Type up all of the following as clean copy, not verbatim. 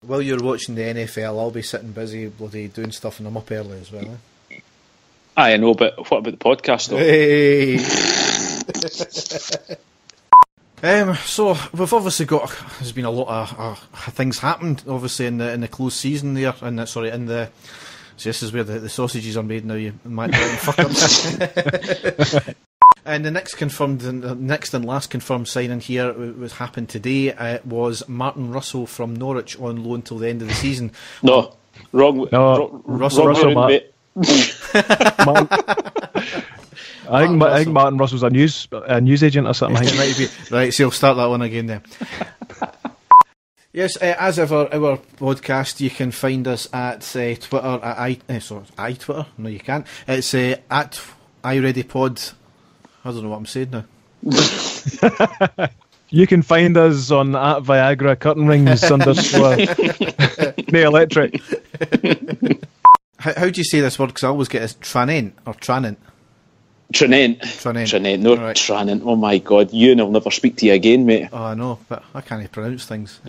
While you're watching the NFL, I'll be sitting busy bloody doing stuff, and I'm up early as well. I know, but what about the podcast though? Hey. So we've obviously got. There's been a lot of things happened, obviously in the closed season there, and in the. So this is where the sausages are made now. You might fuck up. And the next and last confirmed signing here was happened today. Was Martin Russell from Norwich on loan till the end of the season? No, wrong. No, Russell, mate. I think Martin Russell's a news agent or something. Right, so you'll start that one again then. Yes, as ever, our podcast, you can find us at Twitter, at Twitter. No, you can't. It's at iReadyPod. I don't know what I'm saying now. You can find us on at Viagra Curtain Rings _. Nay, electric. How do you say this word? Because I always get it as Tranent or Tranent. Tranent, no right. Tranent. Oh my God, you and I'll never speak to you again, mate. Oh, I know, but I can't pronounce things.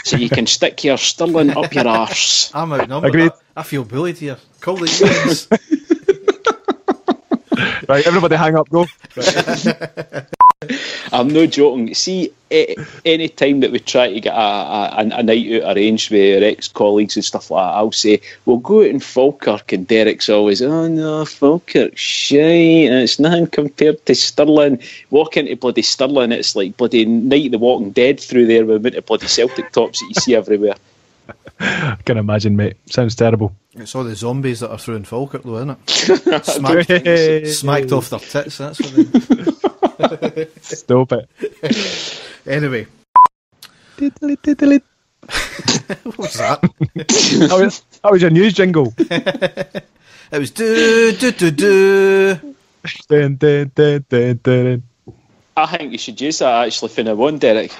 So you can stick your Stirling up your arse. I'm outnumbered. Agreed. I feel bullied here. Call the unions. Right, everybody hang up, go. I'm no joking. See, any time that we try to get a night out arranged with our ex-colleagues and stuff like that, I'll say, we'll go out in Falkirk, and Derek's always, oh no, Falkirk, shite, it's nothing compared to Stirling. Walk into bloody Stirling, it's like bloody Night of the Walking Dead through there with a bit of bloody Celtic tops that you see everywhere. I can imagine, mate. Sounds terrible. It's all the zombies that are through in Falkirk, though, isn't it? Smacked off their tits, that's what they... Stop it. Anyway. What was that? That was your news jingle. It was do. Dun, dun, dun, dun, dun. I think you should use that actually for now on, Derek.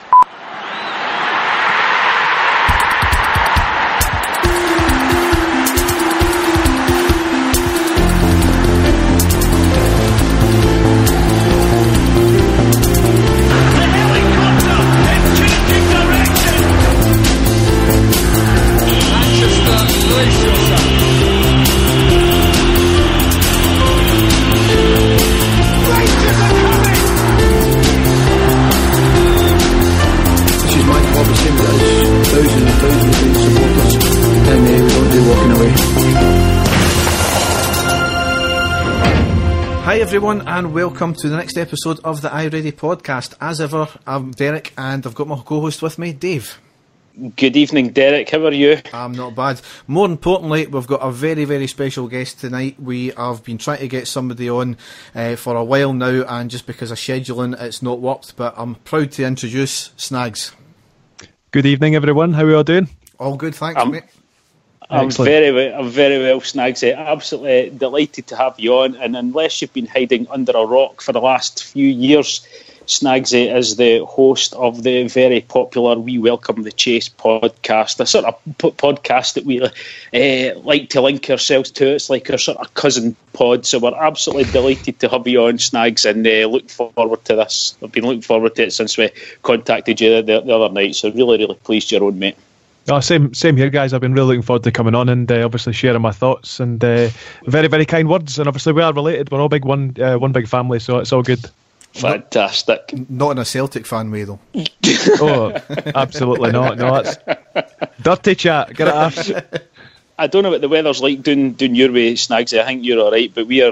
Hi everyone, and welcome to the next episode of the iReady podcast. As ever, I'm Derek, and I've got my co-host with me, Dave. Good evening, Derek. How are you? I'm not bad. More importantly, we've got a very, very special guest tonight. We have been trying to get somebody on for a while now, and just because of scheduling, it's not worked. But I'm proud to introduce Snags. Good evening, everyone. How are we all doing? All good, thanks, mate. I'm very well, Snags. Absolutely delighted to have you on. And unless you've been hiding under a rock for the last few years, Snagsy is the host of the very popular We Welcome the Chase podcast, a sort of podcast that we like to link ourselves to. It's like our sort of cousin pod. So we're absolutely delighted to have you on, Snags, and look forward to this. I've been looking forward to it since we contacted you the other night. So really, really pleased you're on, mate. Oh, same here, guys. I've been really looking forward to coming on and obviously sharing my thoughts and very, very kind words. And obviously we are related. We're all one big family, so it's all good. Fantastic. Not in a Celtic fan way, though. Oh, absolutely not. No, that's dirty chat. Get it off. I don't know what the weather's like down your way, Snagsy. I think you're all right, but we are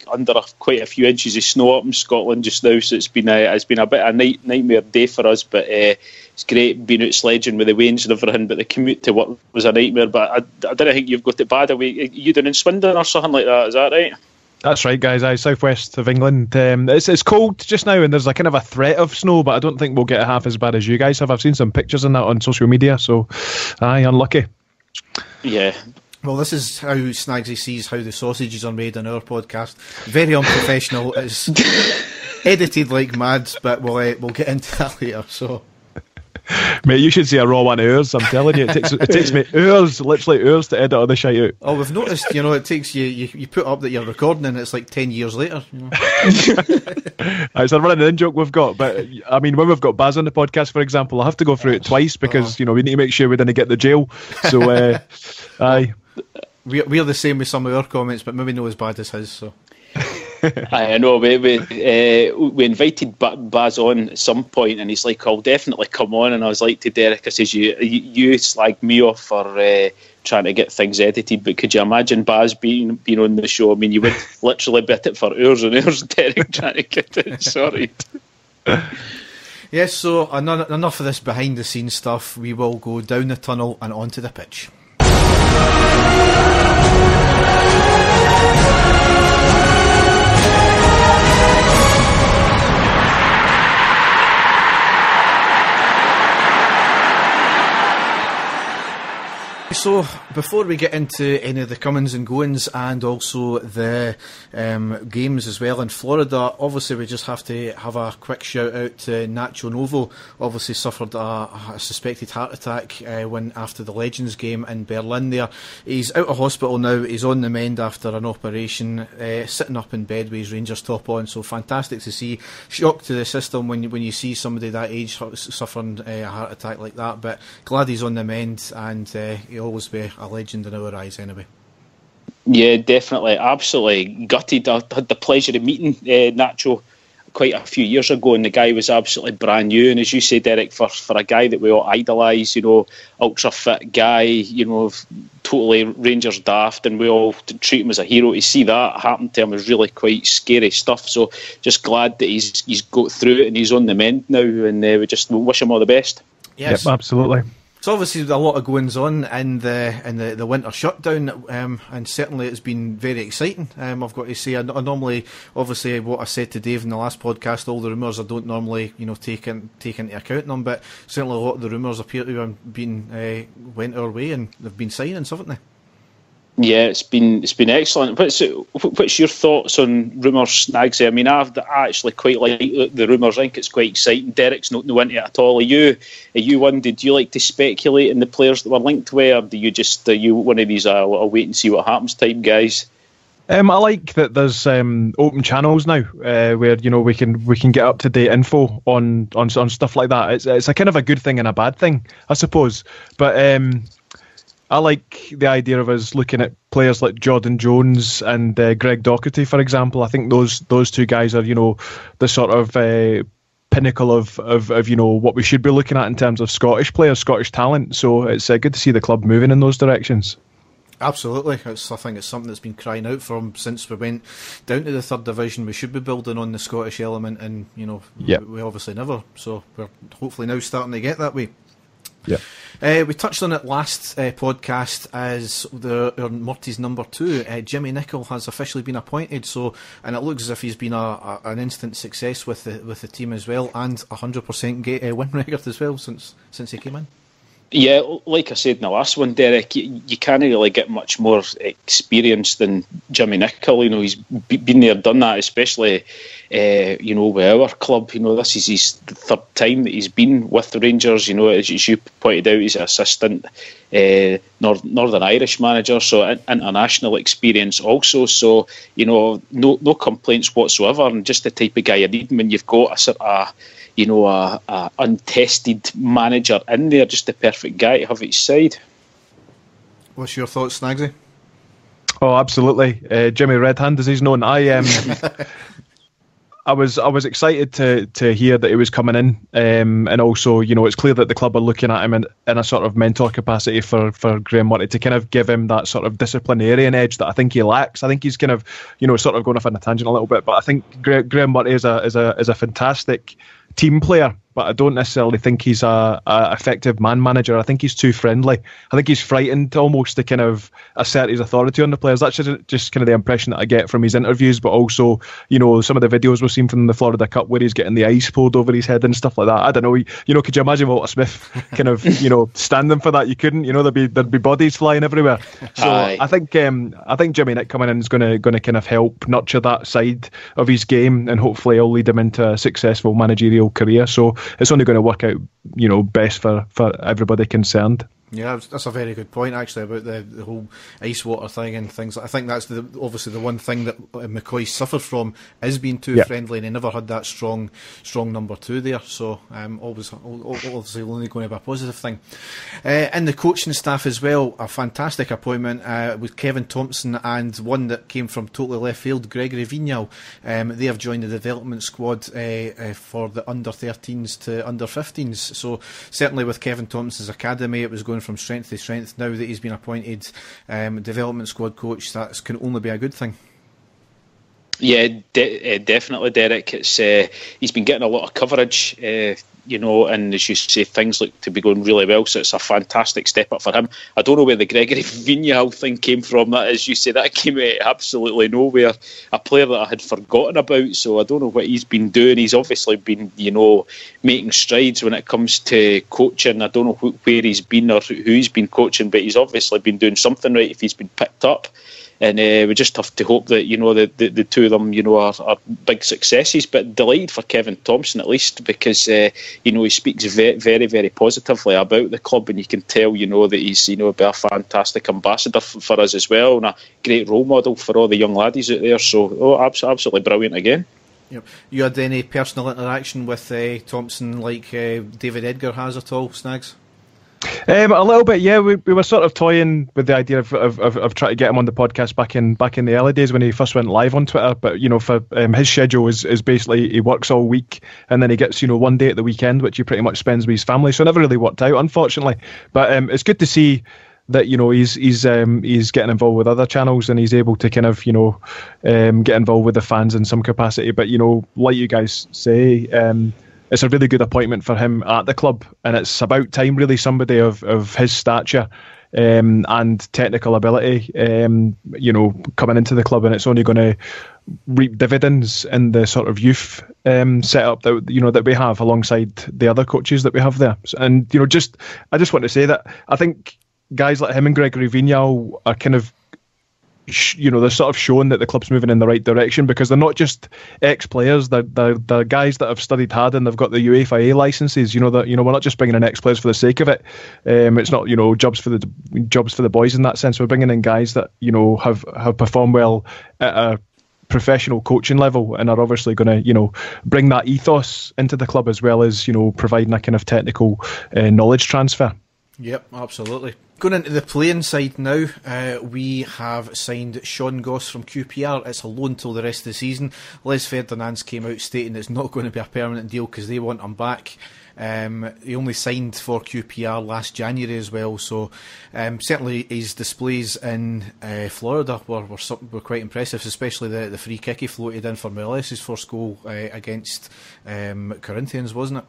under quite a few inches of snow up in Scotland just now. So it's been a bit of a nightmare day for us. But it's great being out sledging with the wains and everything. But the commute to work was a nightmare. But I don't think you've got it bad away. You doing in Swindon or something like that? Is that right? That's right, guys. Southwest of England. It's cold just now, and there's a kind of a threat of snow, but I don't think we'll get it half as bad as you guys have. I've seen some pictures on that on social media, so unlucky. Yeah. Well, this is how Snagsy sees how the sausages are made on our podcast. Very unprofessional. It's edited like mad, but we'll get into that later. So Mate, you should see a raw 1 hours. I'm telling you, it takes me hours, literally hours, to edit all the shite out. Oh, we've noticed. It takes you put up that you're recording, and it's like 10 years later. It's a running in joke we've got, but I mean, when we've got Baz on the podcast, for example, I have to go through it twice because we need to make sure we didn't get the jail. So, aye. We're the same with some of our comments, but maybe not as bad as his. So. I know we invited Baz on at some point, and he's like, "I'll definitely come on." And I was like to Derek, I says, "You slag me off for trying to get things edited, but could you imagine Baz being on the show? I mean, you would literally bit it for hours and hours, Derek, trying to get it sorted." Yes, so enough of this behind the scenes stuff. We will go down the tunnel and onto the pitch. So, before we get into any of the comings and goings and also the games as well in Florida, obviously we just have to have a quick shout out to Nacho Novo. Obviously suffered a suspected heart attack when after the Legends game in Berlin there. He's out of hospital now, he's on the mend after an operation, sitting up in bed with his Rangers top on, so fantastic to see. Shock to the system when you see somebody that age suffering a heart attack like that, but glad he's on the mend, and he'll always be a legend in our eyes anyway. Yeah, definitely, absolutely gutted. I had the pleasure of meeting Nacho quite a few years ago, and the guy was absolutely brand new. And as you say, Derek, for a guy that we all idolise, ultra fit guy, totally Rangers daft, and we all treat him as a hero. To see that happen to him is really quite scary stuff. So just glad that he's got through it and he's on the mend now, and we just wish him all the best. Yes, yep, absolutely. So obviously a lot of goings on in the winter shutdown, and certainly it's been very exciting. I've got to say, I normally, obviously, what I said to Dave in the last podcast, all the rumours I don't normally, take into account them, but certainly a lot of the rumours appear to have been went our way, and they've been signings, haven't they? Yeah, it's been excellent. What's your thoughts on rumours, Snagsy? I mean, I actually quite like the rumours. I think it's quite exciting. Derek's not into it at all. Are you one? Did you like to speculate in the players that were linked with, or do you just are you one of these I'll wait and see what happens type guys? I like that there's open channels now where we can get up to date info on stuff like that. It's a kind of a good thing and a bad thing, I suppose. But I like the idea of us looking at players like Jordan Jones and Greg Docherty, for example. I think those two guys are, the sort of pinnacle of what we should be looking at in terms of Scottish players, Scottish talent. So it's good to see the club moving in those directions. Absolutely. I think it's something that's been crying out from since we went down to the third division. We should be building on the Scottish element, and we obviously never. So we're hopefully now starting to get that way. Yeah. We touched on it last podcast as our Murty's number 2. Jimmy Nicholl has officially been appointed, and it looks as if he's been an instant success with the team as well, and 100% win record as well since he came in. Yeah, like I said in the last one, Derek, you can't really get much more experience than Jimmy Nicholl. He's been there, done that, especially, with our club. This is his third time that he's been with the Rangers. As you pointed out, he's an assistant Northern Irish manager, so international experience also. So, no complaints whatsoever, and just the type of guy you need when you've got a sort of a untested manager in there, just the perfect guy to have at his side. What's your thoughts, Snagsy? Oh, absolutely. Jimmy Redhand, as he's known. I was excited to hear that he was coming in, and also, it's clear that the club are looking at him in a sort of mentor capacity for Graham Murty to kind of give him that sort of disciplinarian edge that I think he lacks. I think he's kind of, sort of going off on a tangent a little bit, but I think Graham Murty is a fantastic team player, but I don't necessarily think he's a effective man manager. I think he's too friendly. I think he's frightened almost to kind of assert his authority on the players. That's just kind of the impression that I get from his interviews, but also, some of the videos we've seen from the Florida Cup where he's getting the ice poured over his head and stuff like that. I don't know, could you imagine Walter Smith kind of, standing for that? You couldn't, there'd be bodies flying everywhere. So aye. I think Jimmy Nick coming in is going to kind of help nurture that side of his game, and hopefully it'll lead him into a successful managerial career. So it's only going to work out, best for everybody concerned. Yeah, that's a very good point, actually, about the whole ice water thing and things. I think that's obviously the one thing that McCoy suffered from is being too friendly, and he never had that strong number 2 there. So obviously only going to be a positive thing. In the coaching staff as well, a fantastic appointment with Kevin Thompson, and one that came from totally left field, Gregory Vignal. They have joined the development squad for the under 13s to under 15s. So certainly with Kevin Thompson's academy, it was going from strength to strength. Now that he's been appointed development squad coach, that can only be a good thing. Yeah, definitely, Derek. It's he's been getting a lot of coverage, and as you say, things look to be going really well. So it's a fantastic step up for him. I don't know where the Gregory Vignal thing came from. That, as you say, that came out of absolutely nowhere. A player that I had forgotten about. So I don't know what he's been doing. He's obviously been, making strides when it comes to coaching. I don't know where he's been or who he's been coaching, but he's obviously been doing something right if he's been picked up. And we just have to hope that the two of them are big successes. But delighted for Kevin Thompson at least, because he speaks very, very, very positively about the club, and you can tell that he's be a fantastic ambassador for us as well, and a great role model for all the young laddies out there. So absolutely brilliant again. Yep. You had any personal interaction with Thompson like David Edgar has at all, Snags? A little bit, yeah. We were sort of toying with the idea of trying to get him on the podcast back in the early days when he first went live on Twitter. But for his schedule is basically he works all week and then he gets one day at the weekend, which he pretty much spends with his family. So it never really worked out, unfortunately. But it's good to see that he's getting involved with other channels and he's able to kind of get involved with the fans in some capacity. But like you guys say. It's a really good appointment for him at the club, and it's about time, really, somebody of his stature and technical ability, coming into the club, and it's only going to reap dividends in the sort of youth setup that we have alongside the other coaches that we have there. And I just want to say that I think guys like him and Gregory Vignal are kind of. They're sort of showing that the club's moving in the right direction, because they're not just ex-players, they're guys that have studied hard and they've got the UEFA A licenses. We're not just bringing in ex-players for the sake of it. It's not jobs for the boys in that sense. We're bringing in guys that have performed well at a professional coaching level and are obviously going to bring that ethos into the club, as well as providing a kind of technical knowledge transfer. Yep, absolutely. Going into the playing side now, we have signed Sean Goss from QPR. It's a loan till the rest of the season. Les Ferdinands came out stating it's not going to be a permanent deal because they want him back. He only signed for QPR last January as well, so certainly his displays in Florida were quite impressive, especially the free kick he floated in for Morales' first goal against Corinthians, wasn't it?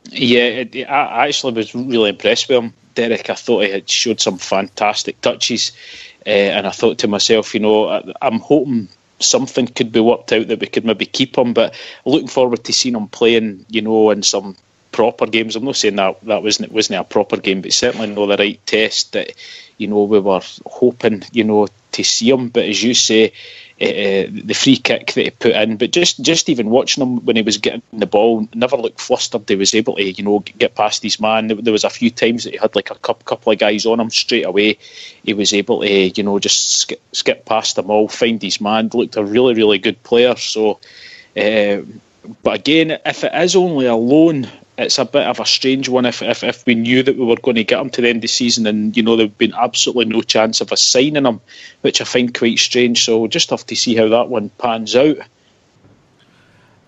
Yeah, I actually was really impressed with him, Derek. I thought he had showed some fantastic touches, and I thought to myself, I'm hoping something could be worked out that we could maybe keep him, but looking forward to seeing him playing, in some proper games. I'm not saying that wasn't a proper game, but certainly not the right test that, we were hoping, to see him. But as you say, the free kick that he put in, but just even watching him when he was getting the ball, never looked flustered. He was able to get past his man. There was a few times that he had like a couple of guys on him straight away. He was able to just skip past them all, find his man. Looked a really, really good player. So but again, if it is only a loan, it's a bit of a strange one. If we knew that we were going to get him to the end of the season and there'd been absolutely no chance of us signing him, which I find quite strange. So we'll just have to see how that one pans out.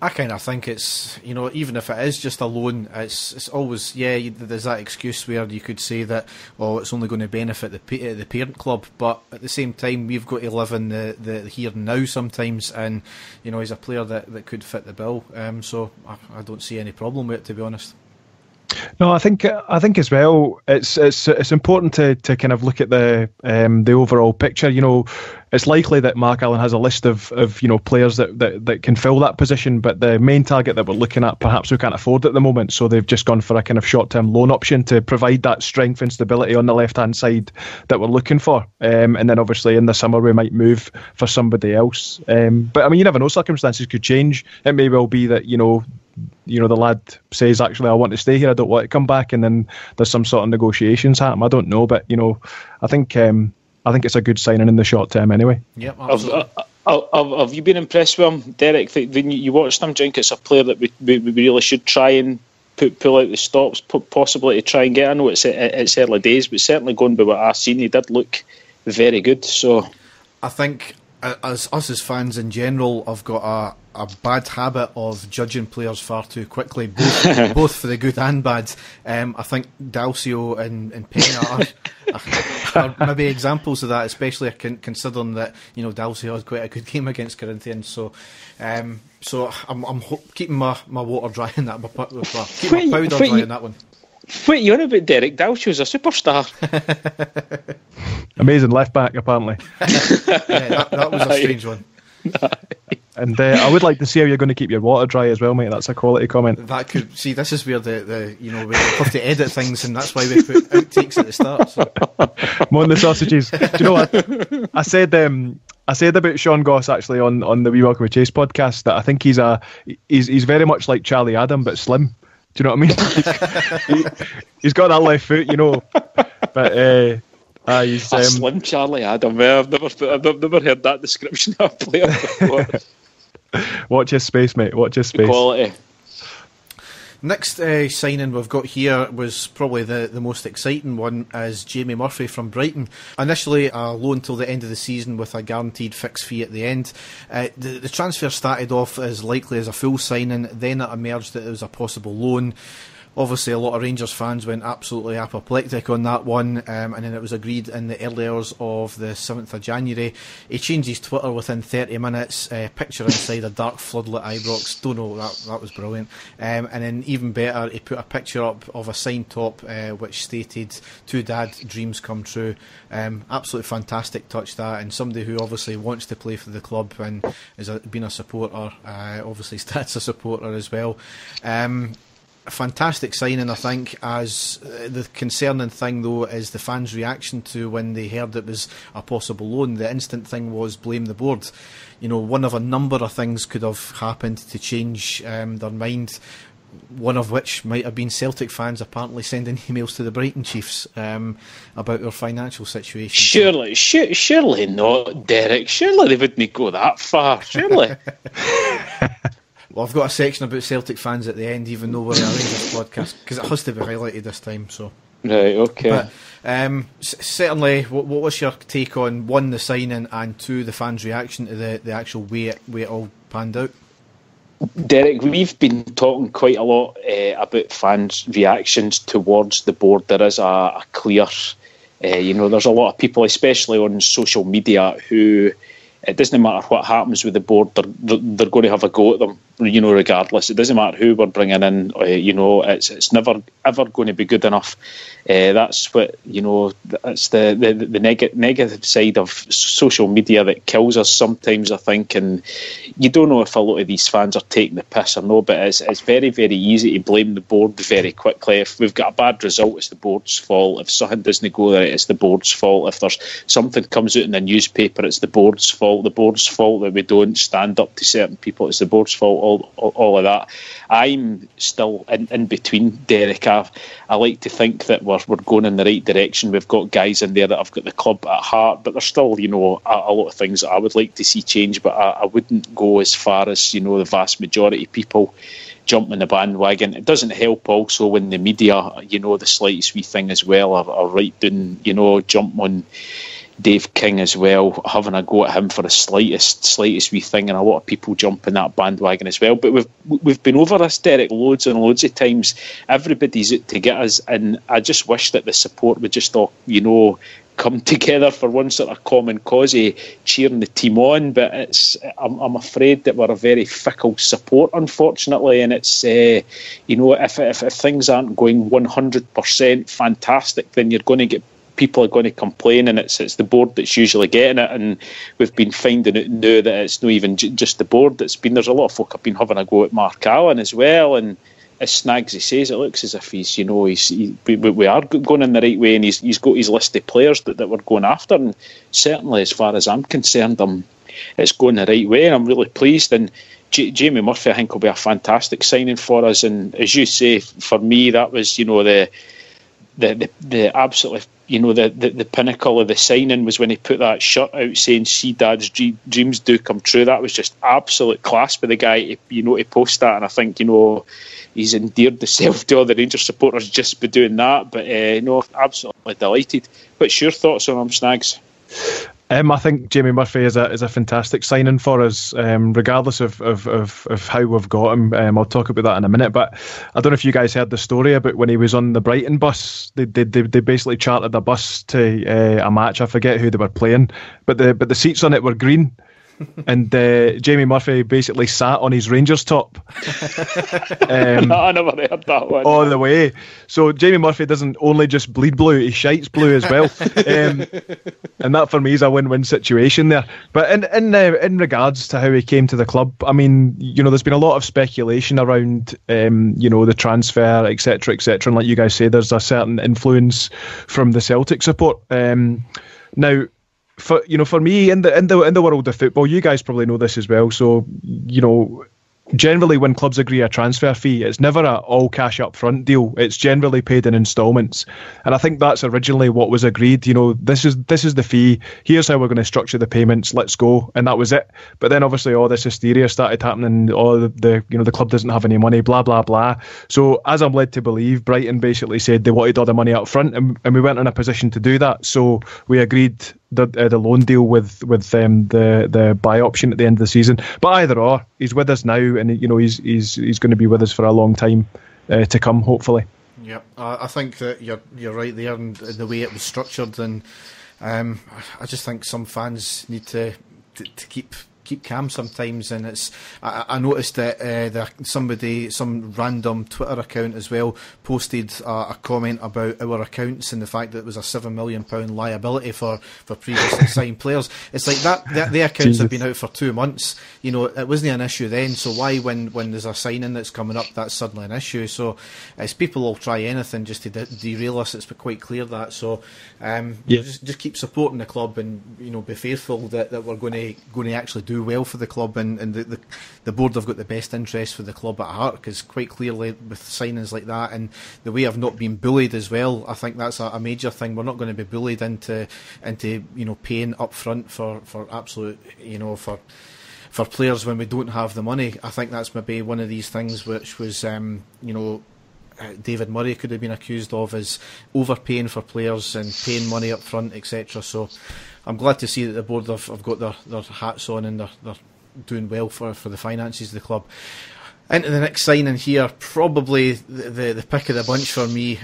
I kind of think it's, even if it is just a loan, it's always, there's that excuse where you could say that, it's only going to benefit the parent club, but at the same time, we've got to live in the here and now sometimes, and, he's a player that could fit the bill, so I don't see any problem with it, to be honest. No, I think as well, it's important to kind of look at the overall picture. It's likely that Mark Allen has a list of players that can fill that position, but the main target that we're looking at, perhaps we can't afford at the moment, so they've just gone for a kind of short-term loan option to provide that strength and stability on the left-hand side that we're looking for. And then obviously in the summer we might move for somebody else. But I mean, you never know, circumstances could change. It may well be that the lad says, actually, I want to stay here, I don't want to come back, and then there's some sort of negotiations happen. I don't know, but I think it's a good signing in the short term anyway. Yep, absolutely. Have you been impressed with him, Derek? When you watched him, do you think it's a player that we really should try and pull out the stops, possibly to try and get? I know it's early days, but certainly going by what I've seen, he did look very good. So I think as us as fans in general have got a bad habit of judging players far too quickly, both for the good and bad. I think Dalcio and Pena are maybe examples of that, especially considering that Dalcio had quite a good game against Corinthians. So I'm keeping my water dry in that, keeping my powder dry in that one. Wait, you're on about Derek Dalcio's a superstar. Amazing left back, apparently. Yeah, that was a strange one. And I would like to see how you're going to keep your water dry as well, mate. That's a quality comment. That could see. This is where we have to edit things, and that's why we put outtakes at the start. So. More on the sausages. Do you know what I said? I said about Sean Goss actually on the We Welcome with Chase podcast that I think he's very much like Charlie Adam but slim. Do you know what I mean? He's got that left foot, but he's a slim Charlie Adam. I've never heard that description of a player before. Watch his space, mate. Watch his space. Quality. Next signing we've got here was probably the most exciting one, as Jamie Murphy from Brighton. Initially a loan till the end of the season with a guaranteed fixed fee at the end. The transfer started off as likely as a full signing, then it emerged that it was a possible loan. Obviously, a lot of Rangers fans went absolutely apoplectic on that one, and then it was agreed in the early hours of the 7th of January. He changed his Twitter within 30 minutes, picture inside a dark floodlit Ibrox. Don't know, that was brilliant. And then even better, he put a picture up of a signed top which stated, "To Dad, dreams come true." Absolutely fantastic touch that, and somebody who obviously wants to play for the club and has been a supporter, obviously Stad's a supporter as well. A fantastic signing, I think. As the concerning thing though is the fans' reaction to when they heard it was a possible loan. The instant thing was blame the board. One of a number of things could have happened to change their mind. One of which might have been Celtic fans apparently sending emails to the Brighton Chiefs about their financial situation. Surely not, Derek. Surely they wouldn't go that far. Surely. Well, I've got a section about Celtic fans at the end, even though we're a Rangers podcast, because it has to be highlighted this time. So, right, okay. But certainly, what was your take on, one, the signing, and two, the fans' reaction to the actual way it all panned out? Derek, we've been talking quite a lot about fans' reactions towards the board. There is a clear, there's a lot of people, especially on social media, who it doesn't matter what happens with the board, they're going to have a go at them, regardless. It doesn't matter who we're bringing in, it's never ever going to be good enough. That's what, that's the negative side of social media that kills us sometimes, I think. And you don't know if a lot of these fans are taking the piss or no, but it's very, very easy to blame the board very quickly. If we've got a bad result, it's the board's fault. If something doesn't go right, it's the board's fault. If there's something comes out in the newspaper, it's the board's fault. The board's fault that we don't stand up to certain people. It's the board's fault. All of that. I'm still in between, Derek. I like to think that we're going in the right direction. We've got guys in there that have got the club at heart, but there's still, a lot of things that I would like to see change. But I wouldn't go as far as, the vast majority of people jump on the bandwagon. It doesn't help also when the media, the slightest wee thing as well, are right down, jump on Dave King as well, having a go at him for the slightest wee thing, and a lot of people jump in that bandwagon as well. But we've been over this, Derek, loads and loads of times. Everybody's out to get us, and I just wish that the support would just all, come together for one sort of common cause, cheering the team on. But I'm afraid that we're a very fickle support, unfortunately, and it's if things aren't going 100% fantastic, then you're going to get people are going to complain, and it's the board that's usually getting it. And we've been finding out now that it's not even just the board that's been. There's a lot of folk have been having a go at Mark Allen as well, and as Snagsy says, it looks as if we are going in the right way, and he's got his list of players that we're going after, and certainly as far as I'm concerned, it's going the right way, and I'm really pleased. And Jamie Murphy, I think, will be a fantastic signing for us. And as you say, for me, that was, the absolutely, the pinnacle of the signing was when he put that shirt out saying, "See Dad's dreams do come true." That was just absolute class for the guy to post that. And I think, he's endeared himself to all the Rangers supporters just by doing that. But absolutely delighted. What's your thoughts on him, Snags? I think Jamie Murphy is a fantastic signing for us, regardless of how we've got him. I'll talk about that in a minute. But I don't know if you guys heard the story about when he was on the Brighton bus. They basically chartered a bus to a match. I forget who they were playing, but the seats on it were green. And Jamie Murphy basically sat on his Rangers top. I never heard that one. All the way. So Jamie Murphy doesn't only just bleed blue, he shites blue as well. And that for me is a win-win situation there. But in regards to how he came to the club, I mean, there's been a lot of speculation around, the transfer, etc., etc. And like you guys say, there's a certain influence from the Celtic support. Now, for me, in the world of football, you guys probably know this as well. So, generally when clubs agree a transfer fee, it's never an all cash up front deal. It's generally paid in instalments, and I think that's originally what was agreed. This is the fee. Here's how we're going to structure the payments. Let's go, and that was it. But then obviously all this hysteria started happening. All the club doesn't have any money. Blah blah blah. So as I'm led to believe, Brighton basically said they wanted all the money up front, and we weren't in a position to do that. So we agreed the loan deal with the buy option at the end of the season. But either or, he's with us now, and he's going to be with us for a long time to come, hopefully. Yeah, I think that you're right there in the way it was structured, and I just think some fans need to keep calm sometimes. And it's I noticed that some random Twitter account as well posted a comment about our accounts and the fact that it was a £7 million liability for previously signed players. It's like that the accounts have been out for 2 months. It wasn't an issue then, so why when there's a signing that's coming up, that's suddenly an issue? So as people will try anything just to derail us, it's quite clear that. So just keep supporting the club, and be faithful that we're going to actually do well for the club, and the board have got the best interest for the club at heart, because quite clearly with signings like that and the way I've not been bullied as well, I think that's a major thing. We're not going to be bullied into paying up front for absolute for players when we don't have the money. I think that's maybe one of these things which was David Murray could have been accused of, as overpaying for players and paying money up front, etc. So I'm glad to see that the board have got their hats on, and they're doing well for the finances of the club. Into the next signing here, probably the pick of the bunch for me.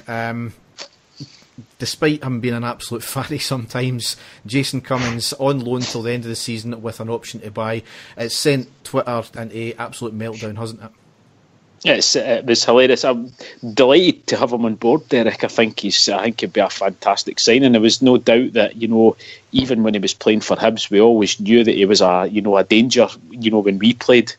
Despite him being an absolute fatty sometimes, Jason Cummings on loan till the end of the season with an option to buy. It's sent Twitter into an absolute meltdown, hasn't it? It was hilarious. I'm delighted to have him on board, Derek. I think he'd be a fantastic signing. There was no doubt that even when he was playing for Hibs, we always knew that he was a danger. When we played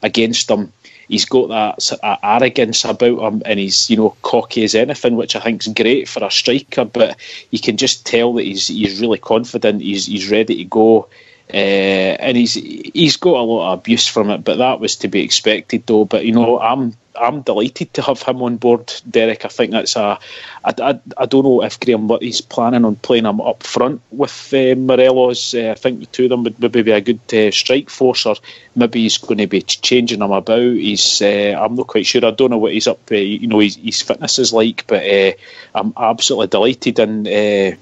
against him, he's got that sort of arrogance about him, and he's cocky as anything, which I think is great for a striker. But you can just tell that he's really confident. He's ready to go. And he's got a lot of abuse from it, but that was to be expected, though. But I'm delighted to have him on board, Derek. I think that's I don't know if Graham Murty's planning on playing him up front with Morelos. I think the two of them would maybe be a good strike force, or maybe he's going to be changing them about. I'm not quite sure. I don't know what he's up. His fitness is like, but I'm absolutely delighted, and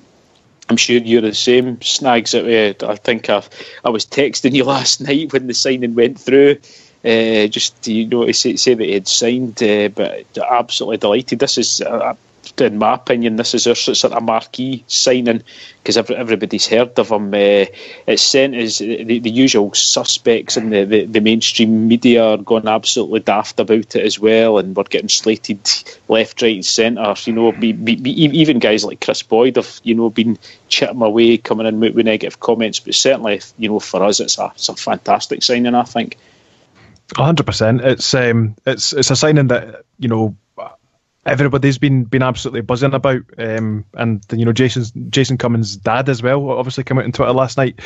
I'm sure you're the same, Snags. I think I was texting you last night when the signing went through, just to say that he had signed, but absolutely delighted. This is, in my opinion, this is our sort of marquee signing, because everybody's heard of him. It's sent as the usual suspects in the mainstream media are going absolutely daft about it as well, and we're getting slated left, right and centre. Even guys like Chris Boyd have been chipping away, coming in with negative comments, but certainly for us it's a fantastic signing, I think. 100%. It's a signing that everybody's been absolutely buzzing about, and Jason Cummings' dad as well obviously came out on Twitter last night,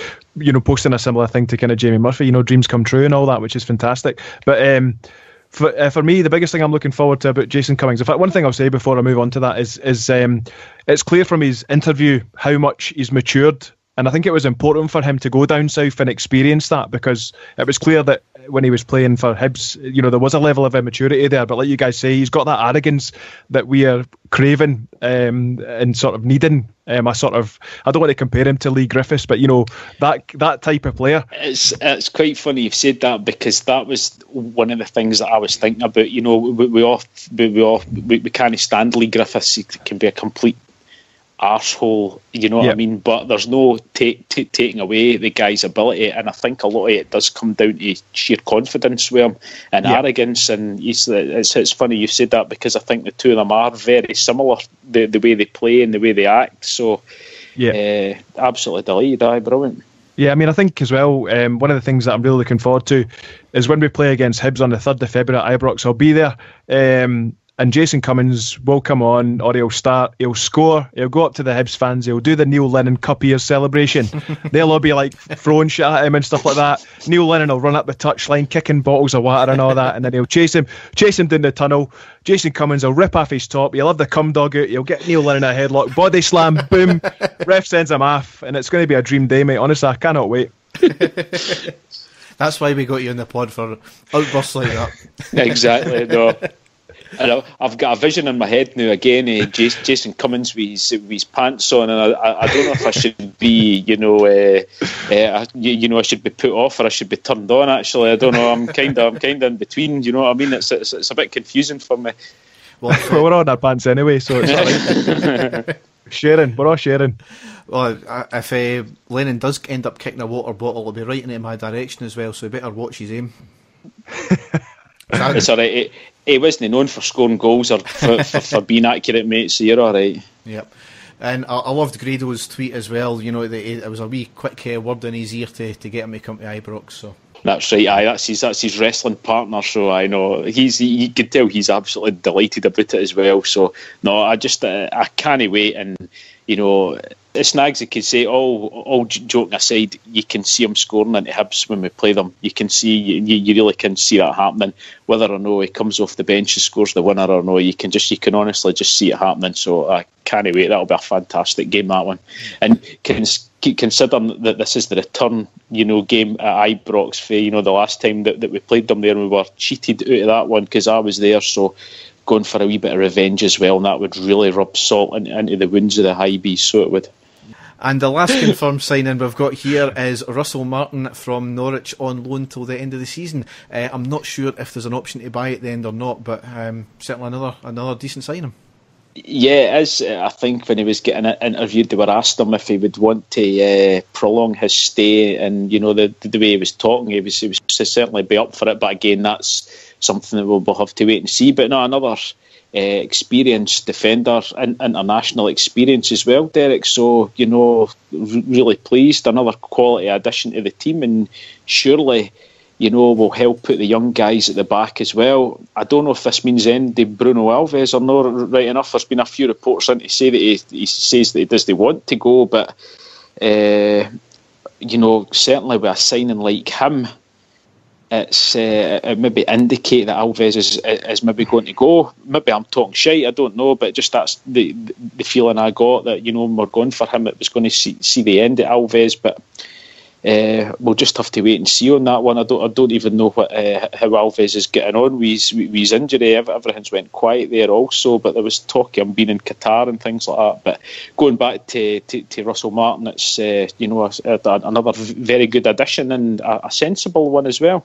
posting a similar thing to kind of Jamie Murphy, dreams come true and all that, which is fantastic. But for me, the biggest thing I'm looking forward to about Jason Cummings, in fact, one thing I'll say before I move on to that is it's clear from his interview how much he's matured. And I think it was important for him to go down south and experience that, because it was clear that when he was playing for Hibs, there was a level of immaturity there. But like you guys say, he's got that arrogance that we are craving and sort of needing. I don't want to compare him to Lee Griffiths, but that type of player. It's quite funny you've said that, because that was one of the things that I was thinking about. We can't stand Lee Griffiths. He can be a complete arsehole, what I mean, but there's no taking away the guy's ability, and I think a lot of it does come down to sheer confidence with him and arrogance, and it's funny you said that, because I think the two of them are very similar, the way they play and the way they act, so absolutely delighted. Brilliant. Yeah, I mean, I think as well, one of the things that I'm really looking forward to is when we play against Hibs on the 3rd of February at Ibrox. I'll be there, and Jason Cummings will come on, or he'll start, he'll score, he'll go up to the Hibs fans, he'll do the Neil Lennon Cup Years celebration. They'll all be like throwing shit at him and stuff like that. Neil Lennon will run up the touchline, kicking bottles of water and all that, and then he'll chase him down the tunnel. Jason Cummings will rip off his top, he'll have the cum dog out, he'll get Neil Lennon a headlock, body slam, boom, ref sends him off, and it's going to be a dream day, mate. Honestly, I cannot wait. That's why we got you in the pod, for outbursts like that. Exactly, no. I've got a vision in my head now again, Jason Cummings with his pants on, and I don't know if I should be, I should be put off or I should be turned on. Actually, I don't know. I'm kind of in between. You know what I mean? It's a bit confusing for me. Well, we're on our pants anyway, so it's like sharing. We're all sharing. Well, if Lennon does end up kicking a water bottle, it'll be right into my direction as well. So he better watch his aim. It's alright. He wasn't known for scoring goals or for being accurate, mate, so you're alright. Yep. And I loved Grado's tweet as well. It was a wee quick word in his ear to get him to come to Ibrox. So that's right. That's his wrestling partner. So I know you can tell he's absolutely delighted about it as well. So no, I can't wait. And Snags, I could say, all joking aside, you can see him scoring into Hibs when we play them. You can see, you really can see that happening. Whether or no he comes off the bench and scores the winner or no, you can honestly just see it happening. So I can't wait. That'll be a fantastic game, that one. And considering that this is the return, game at Ibrox for the last time that we played them there, and we were cheated out of that one because I was there. So going for a wee bit of revenge as well, and that would really rub salt into the wounds of the high bees, so it would. And the last confirmed signing we've got here is Russell Martin from Norwich on loan till the end of the season. I'm not sure if there's an option to buy at the end or not, but certainly another decent signing. Yeah, it is. I think when he was getting interviewed, they were asked him if he would want to prolong his stay, and the way he was talking, he was certainly be up for it. But again, that's something that we'll have to wait and see. But no, another experienced defender and international experience as well, Derek. So really pleased. Another quality addition to the team, and surely will help put the young guys at the back as well. I don't know if this means ending Bruno Alves or not. Right enough, there's been a few reports in to say that he says that he doesn't want to go, but certainly with a signing like him, it maybe indicate that Alves is maybe going to go. Maybe I'm talking shite, I don't know, but just that's the feeling I got, that when we're going for him, it was going to see the end of Alves. But we'll just have to wait and see on that one. I don't even know how Alves is getting on with his injury. Everything's went quiet there also, but there was talk of him being in Qatar and things like that. But going back to Russell Martin, it's another very good addition and a sensible one as well.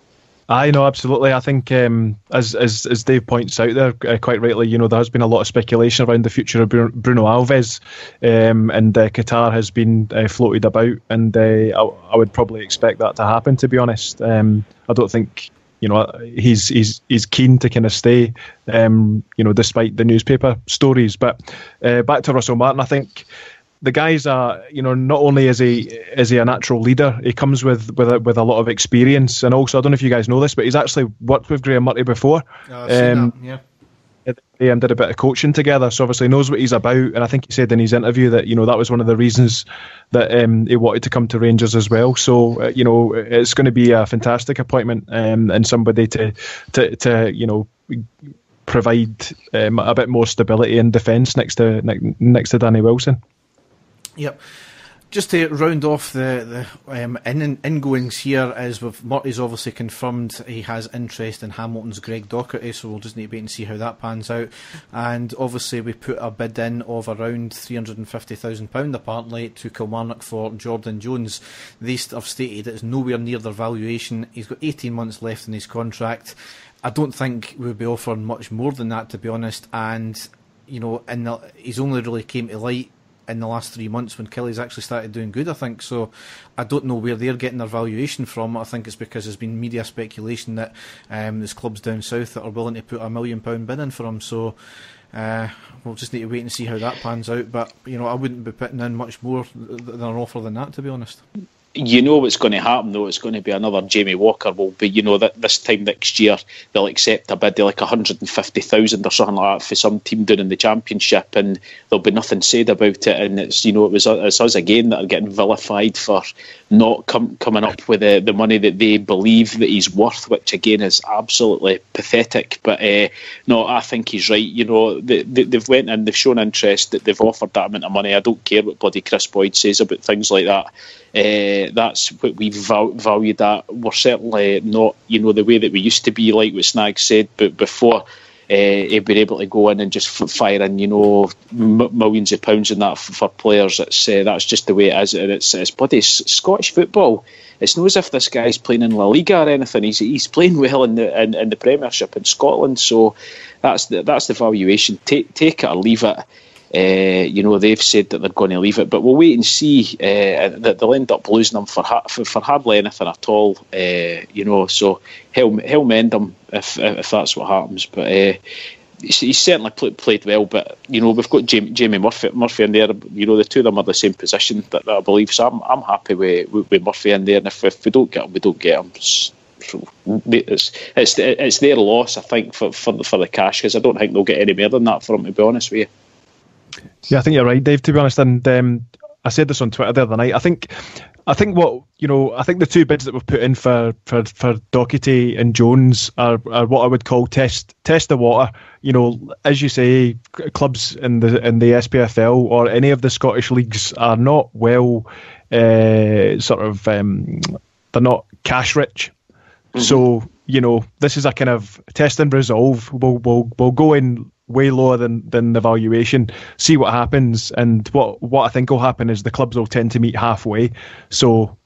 I know, absolutely. I think, as Dave points out there, quite rightly, there has been a lot of speculation around the future of Bruno Alves, and Qatar has been floated about, and I would probably expect that to happen, to be honest. I don't think, he's keen to kind of stay, despite the newspaper stories. But back to Russell Martin, I think the guys are, not only is he a natural leader, he comes with a lot of experience, and also, I don't know if you guys know this, but he's actually worked with Graham Murphy before. I've seen that, yeah. did a bit of coaching together, so obviously knows what he's about. And I think he said in his interview that that was one of the reasons that he wanted to come to Rangers as well. So it's going to be a fantastic appointment, and somebody to provide a bit more stability in defence next to Danny Wilson. Yep. Just to round off the ingoings here, as Murty's obviously confirmed he has interest in Hamilton's Greg Docherty, so we'll just need to wait and see how that pans out. And obviously we put a bid in of around £350,000 apparently to Kilmarnock for Jordan Jones. They have stated it's nowhere near their valuation. He's got 18 months left in his contract. I don't think we'll be offering much more than that, to be honest. And he's only really came to light in the last 3 months when Kelly's actually started doing good, I think. So I don't know where they're getting their valuation from. I think it's because there's been media speculation that there's clubs down south that are willing to put £1 million bid in for him. So we'll just need to wait and see how that pans out. But I wouldn't be putting in much more than an offer than that, to be honest. You know what's going to happen, though. It's going to be another Jamie Walker. Will be, that this time next year they'll accept a bid of like 150,000 or something like that for some team down in the Championship, and there'll be nothing said about it. And it's it's us again that are getting vilified for not coming up with the money that they believe that he's worth, which again is absolutely pathetic. But no, I think he's right. They've went in, they've shown interest, that they've offered that amount of money. I don't care what bloody Chris Boyd says about things like that. That's what we value that. We're certainly not, the way that we used to be, like what Snag said, but before he'd been able to go in and just fire in, millions of pounds in that for players. That's just the way it is, and it's bloody Scottish football. It's not as if this guy's playing in La Liga or anything. He's playing well in the Premiership in Scotland, so that's the valuation. Take it or leave it. They've said that they're going to leave it, but we'll wait and see. That they'll end up losing them for hardly anything at all. So he'll mend them if that's what happens. But he's certainly played well. But we've got Jamie Murphy in there. The two of them are the same position that I believe. So I'm happy with Murphy in there. And if we don't get him, we don't get him. So it's their loss, I think, for the cash, because I don't think they'll get any more than that for him, to be honest with you. Yeah, I think you're right, Dave, to be honest. And I said this on Twitter the other night. I think the two bids that we've put in for Docherty and Jones are what I would call test the water. As you say, clubs in the SPFL or any of the Scottish leagues are not they're not cash rich. Mm-hmm. So this is a kind of test and resolve. We'll go in way lower than the valuation, see what happens, and what I think will happen is the clubs will tend to meet halfway. So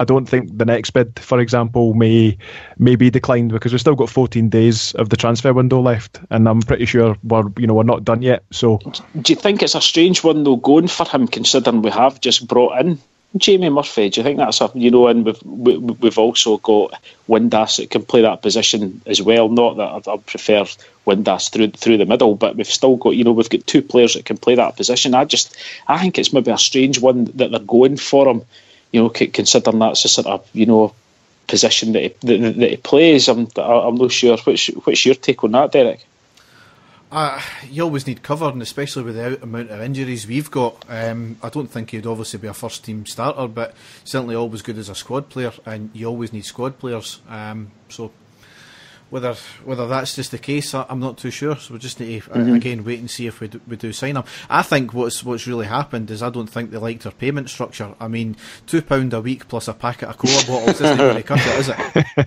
I don't think the next bid, for example, may be declined, because we've still got 14 days of the transfer window left, and I'm pretty sure we're not done yet. So do you think it's a strange one though going for him, considering we have just brought in Jamie Murphy? Do you think that's and we've also got Windass that can play that position as well? Not that I prefer Windass through the middle, but we've still got we've got two players that can play that position. I think it's maybe a strange one that they're going for him. Considering that's a sort of position that he plays. I'm not sure. What's your take on that, Derek? You always need cover, and especially with the amount of injuries we've got. I don't think he'd obviously be a first team starter, but certainly always good as a squad player, and you always need squad players. So whether that's just the case, I'm not too sure. So we just need to again wait and see if we do sign him. I think what's really happened is I don't think they liked our payment structure. I mean, £2 a week plus a packet of cola bottles isn't going to cut it, is it?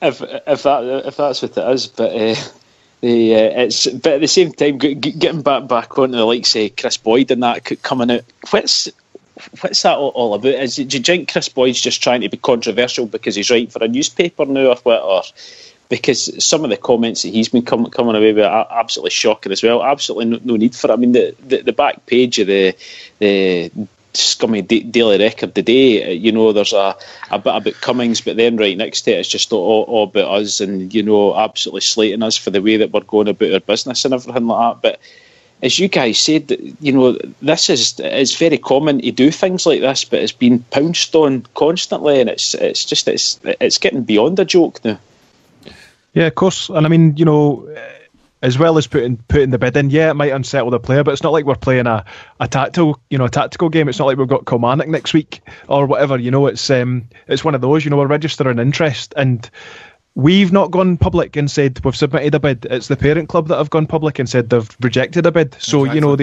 If that's what it is, but but at the same time, getting back on the likes of Chris Boyd and that coming out, what's that all about? Do you think Chris Boyd's just trying to be controversial because he's writing for a newspaper now, or what? Or because some of the comments that he's been coming away with are absolutely shocking as well. Absolutely no need for it. I mean, the back page of the scummy Daily Record today, there's a bit about Cummings, but then right next to it, it's just all about us, and absolutely slating us for the way that we're going about our business and everything like that. But as you guys said, this is very common to do things like this, but it's been pounced on constantly, and it's getting beyond a joke now. Yeah, of course. And I mean, you know, as well as putting the bid in, yeah, it might unsettle the player, but it's not like we're playing a tactical game. It's not like we've got Kilmarnock next week or whatever. You know, it's one of those. You know, we're registering interest, and we've not gone public and said we've submitted a bid. It's the parent club that have gone public and said they've rejected a bid. So exactly. You know,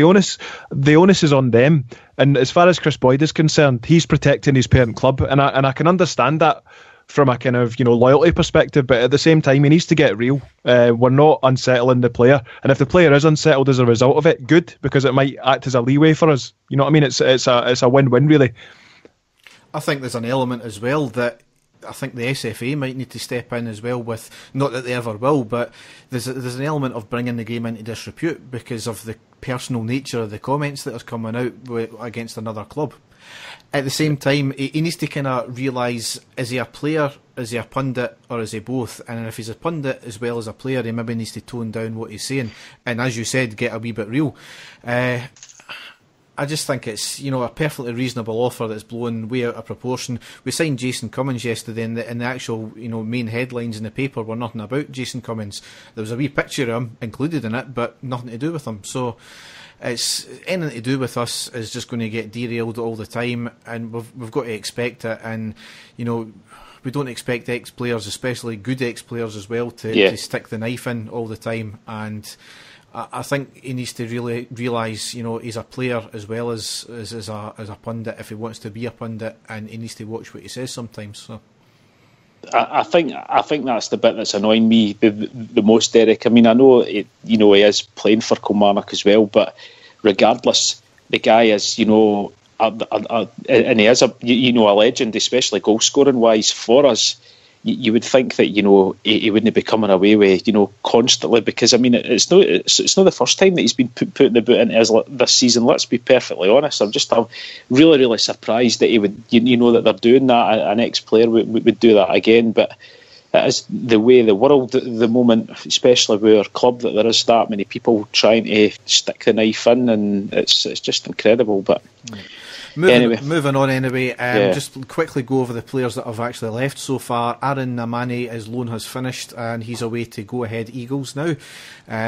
the onus is on them. And as far as Chris Boyd is concerned, he's protecting his parent club, and I can understand that from a kind of, you know, loyalty perspective, but at the same time he needs to get real. We're not unsettling the player, and if the player is unsettled as a result of it, good, because it might act as a leeway for us. You know what I mean? It's a win-win, really. I think there's an element as well that I think the SFA might need to step in as well with, not that they ever will, but there's an element of bringing the game into disrepute because of the personal nature of the comments that are coming out against another club. At the same time, he needs to kind of realise, is he a player, is he a pundit, or is he both? And if he's a pundit as well as a player, he maybe needs to tone down what he's saying. And as you said, get a wee bit real. I just think it's, you know, a perfectly reasonable offer that's blown way out of proportion. We signed Jason Cummings yesterday, and the actual, you know, main headlines in the paper were nothing about Jason Cummings. There was a wee picture of him included in it, but nothing to do with him. So it's anything to do with us is just going to get derailed all the time, and we've got to expect it. And you know, we don't expect ex-players, especially good ex-players as well, to stick the knife in all the time. And I think he needs to really realise, you know, he's a player as well as a pundit if he wants to be a pundit, and he needs to watch what he says sometimes. So I think that's the bit that's annoying me the most, Derek. I mean, I know he is playing for Kilmarnock as well, but regardless, the guy is, you know, and he is a legend, especially goal scoring wise for us. You would think that, you know, he wouldn't be coming away with, you know, constantly, because I mean it's not the first time that he's been putting the boot into us this season. Let's be perfectly honest. I'm really, really surprised that he would, you know, that they're doing that. An ex-player would do that again, but it is the way the world at the moment, especially with our club, that there is that many people trying to stick the knife in, and it's just incredible. But Moving on anyway, just quickly go over the players that have actually left so far. Aaron Namani, his loan has finished and he's away to Go Ahead Eagles now.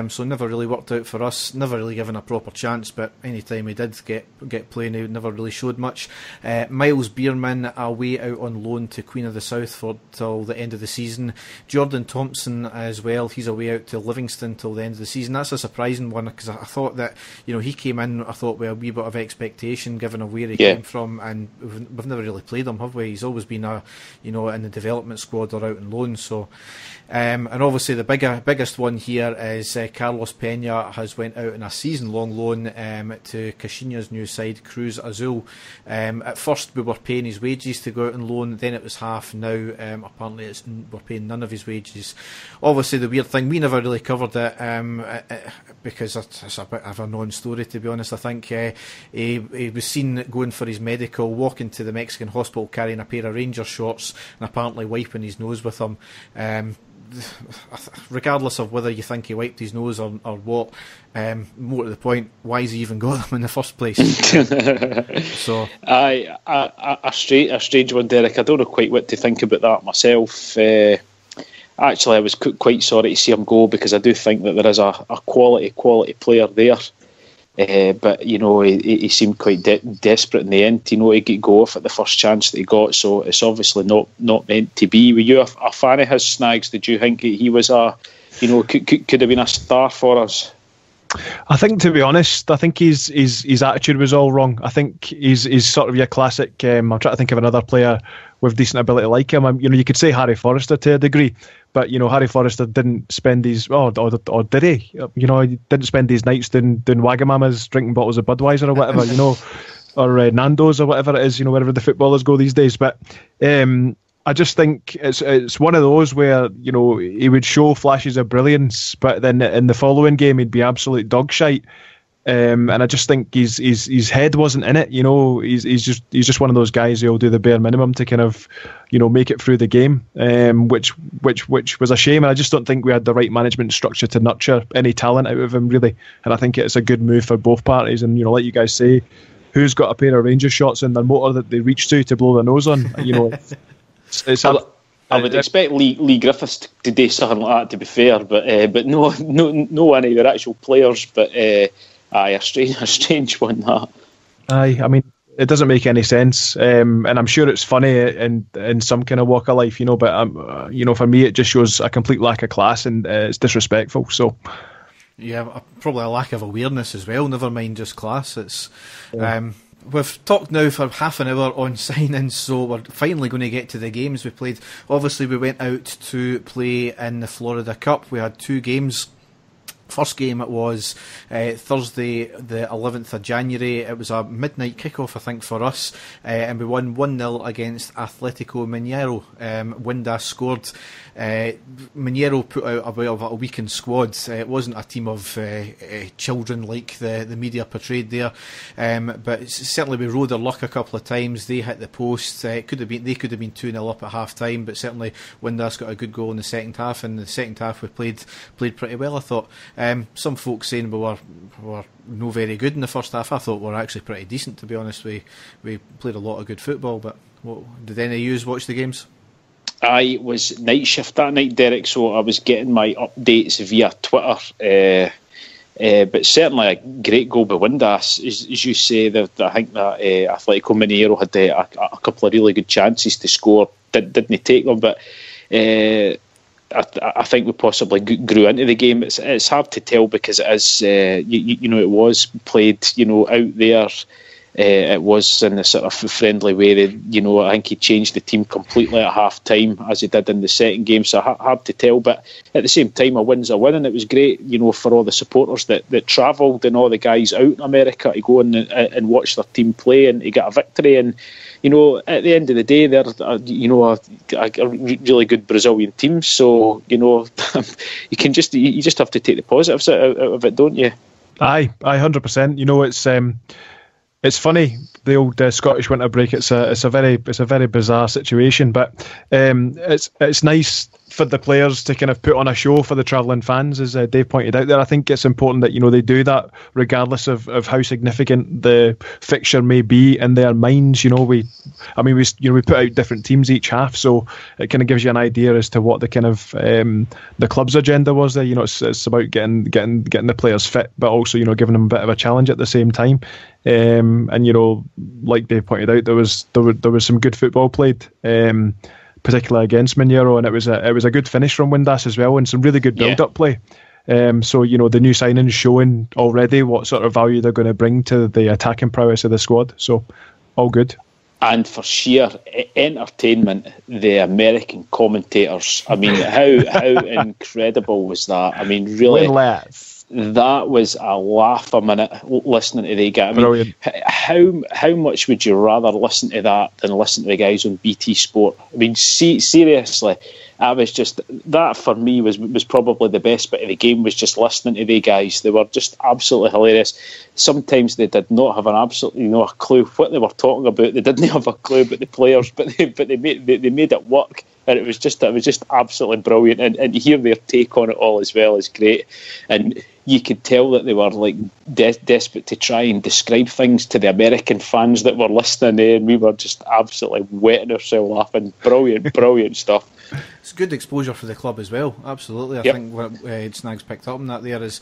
So never really worked out for us, never really given a proper chance, but any time he did get playing, he never really showed much. Miles Bierman away out on loan to Queen of the South till the end of the season. Jordan Thompson as well, he's away out to Livingston till the end of the season. That's a surprising one, because I thought that, you know, he came in, I thought, with a wee bit of expectation given where he came from, and we've never really played him, have we? He's always been in the development squad or out on loan. So, and obviously the biggest one here is Carlos Pena has went out on a season-long loan to Caixinha's new side, Cruz Azul. At first we were paying his wages to go out on loan, then it was half. Now apparently we're paying none of his wages. Obviously the weird thing, we never really covered it because it's a bit of a non-story, to be honest. I think he was seen going for his medical, walking to the Mexican hospital carrying a pair of Rangers shorts and apparently wiping his nose with them. Regardless of whether you think he wiped his nose or what, more to the point, why has he even got them in the first place? So a strange one, Derek. I don't know quite what to think about that myself. Actually, I was quite sorry to see him go, because I do think that there is a quality player there. But you know, he seemed quite desperate in the end. You know, he could go off at the first chance that he got. So it's obviously not meant to be. Were you a fan of his, Snags? Did you think he was could have been a star for us? I think, to be honest, I think his attitude was all wrong. I think he's sort of your classic. I'm trying to think of another player with decent ability like him. You could say Harry Forrester to a degree, but Harry Forrester didn't spend his or did he? He didn't spend his nights doing Wagamamas, drinking bottles of Budweiser or whatever, or Nando's or whatever it is, wherever the footballers go these days. But I just think it's one of those where he would show flashes of brilliance, but then in the following game he'd be absolute dog shite. And I just think his head wasn't in it. He's just one of those guys who'll do the bare minimum to kind of make it through the game, which was a shame. And I just don't think we had the right management structure to nurture any talent out of him, really. And I think it's a good move for both parties. And like you guys say, who's got a pair of Rangers shots in their motor that they reach to blow their nose on? I would expect Lee Griffiths to do something like that, to be fair, but no one of their actual players. But a strange one, that. Aye, I mean, it doesn't make any sense, and I'm sure it's funny in some kind of walk of life, but for me it just shows a complete lack of class, and it's disrespectful. So yeah, probably a lack of awareness as well, never mind just class. It's we've talked now for half an hour on sign-ins, so we're finally going to get to the games we played. Obviously we went out to play in the Florida Cup. We had 2 games. First game, it was Thursday the 11th of January. It was a midnight kickoff, I think, for us, and we won 1-0 against Atletico Mineiro. Windass scored. Mineiro put out a weakened squad. It wasn't a team of children like the media portrayed there, but certainly we rode our luck a couple of times. They hit the post. They could have been 2-0 up at half time, but certainly Windass got a good goal in the second half. And in the second half we played pretty well, I thought. Some folks saying we were no very good in the first half. I thought we were actually pretty decent, to be honest. We played a lot of good football. But did any of you watch the games? I was night shift that night, Derek, so I was getting my updates via Twitter. But certainly a great goal by Windass, as you say. I think that Atletico Mineiro had a couple of really good chances to score. Didn't take them, but I think we possibly grew into the game. It's hard to tell because it is, it was played, out there. It was in a sort of friendly way. I think he changed the team completely at half time, as he did in the second game. So hard to tell. But at the same time, a win's a win, and it was great, for all the supporters that travelled and all the guys out in America to go and watch their team play and to get a victory. And at the end of the day, they're a really good Brazilian team. So you just have to take the positives out of it, don't you? Aye, 100%. It's funny, the old Scottish winter break. It's a very bizarre situation, but it's nice for the players to kind of put on a show for the travelling fans, as Dave pointed out there. I think it's important that they do that regardless of how significant the fixture may be in their minds. We put out different teams each half, so it kind of gives you an idea as to what the kind of the club's agenda was there. It's about getting the players fit, but also giving them a bit of a challenge at the same time. And like Dave pointed out, there was some good football played, particularly against Mineiro, and it was a good finish from Windass as well, and some really good build-up play. So the new signings showing already what sort of value they're going to bring to the attacking prowess of the squad. So all good. And for sheer entertainment, the American commentators. I mean, how incredible was that? I mean, really. That was a laugh a minute listening to the guy. I mean, how much would you rather listen to that than listen to the guys on BT Sport? I mean, seriously, I was just, that for me was probably the best bit of the game, was just listening to the guys. They were just absolutely hilarious. Sometimes they did not have a clue what they were talking about. They didn't have a clue about the players, but they made it work. And it was just absolutely brilliant, and to hear their take on it all as well is great. And you could tell that they were like desperate to try and describe things to the American fans that were listening in. We were just absolutely wetting ourselves laughing. Brilliant stuff. It's good exposure for the club as well. Absolutely, I think what Snags picked up on that there is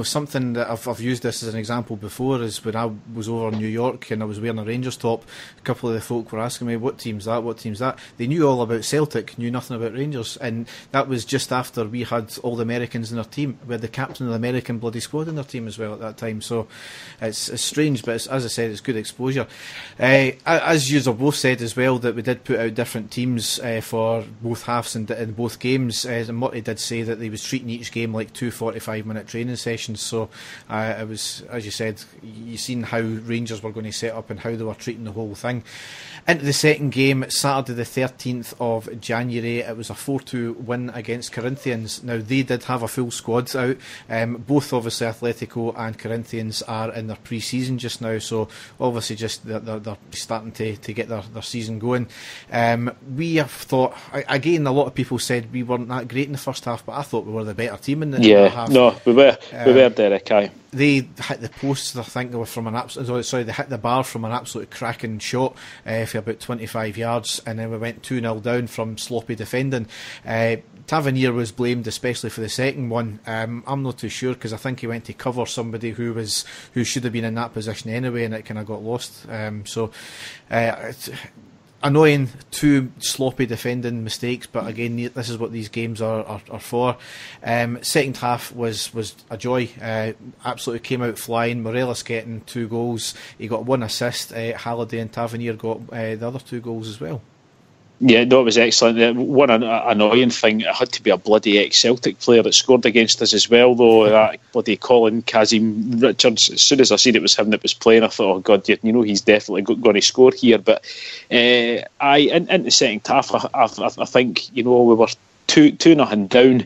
something that I've used this as an example before. Is when I was over in New York and I was wearing a Rangers top, a couple of the folk were asking me, "What team's that? What team's that?" They knew all about Celtic, knew nothing about Rangers, and that was just after we had all the Americans in our team. We had the captain of the American bloody squad in our team as well at that time. So it's strange, but as I said, it's good exposure. As you have both said as well, that we did put out different teams for both halves in both games. And Murty did say that he was treating each game like 2 45-minute training sessions. So it was, as you said, you seen how Rangers were going to set up and how they were treating the whole thing. Into the second game, Saturday the 13th of January, it was a 4-2 win against Corinthians. Now, they did have a full squad out. Both obviously Atletico and Corinthians are in their pre-season just now, so obviously just they're starting to get their season going. We have thought, again, a lot of people said we weren't that great in the first half, but I thought we were the better team in the half. No, we were Derek. Aye. They hit the posts, I think they were from an they hit the bar from an absolute cracking shot for about 25 yards, and then we went 2-0 down from sloppy defending. Tavernier was blamed especially for the second one. I'm not too sure, because I think he went to cover somebody who should have been in that position anyway, and it kind of got lost. It's annoying, two sloppy defending mistakes, but again, this is what these games are for. Second half was a joy. Absolutely came out flying. Morelos getting 2 goals. He got 1 assist. Halliday and Tavernier got the other 2 goals as well. Yeah, no, it was excellent. One annoying thing, it had to be a bloody ex-Celtic player that scored against us as well, though. That bloody Colin Kazim Richards, as soon as I seen it was him that was playing, I thought, oh God, he's definitely going to score here. But in the second half, I think, we were 2-0 down,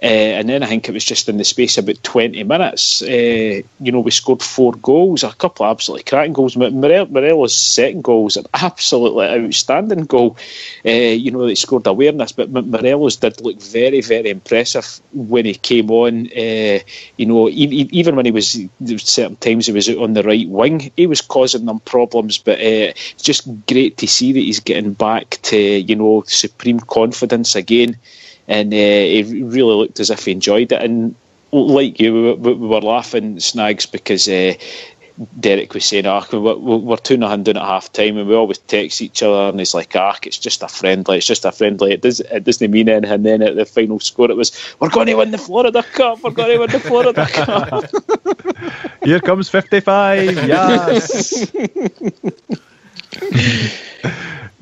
and then I think it was just in the space of about 20 minutes, we scored 4 goals, a couple of absolutely cracking goals. Morelos' second goal was an absolutely outstanding goal. They scored awareness, but Morelos did look very, very impressive when he came on. Even when certain times he was out on the right wing, he was causing them problems, but it's just great to see that he's getting back to, supreme confidence again. And he really looked as if he enjoyed it. And like you, we were laughing, Snags, because Derek was saying, we're 2-0 down at half time, and we always text each other, and he's like, it's just a friendly. It doesn't mean anything. And then at the final score, it was, we're going to win the Florida Cup. Here comes 55. Yes.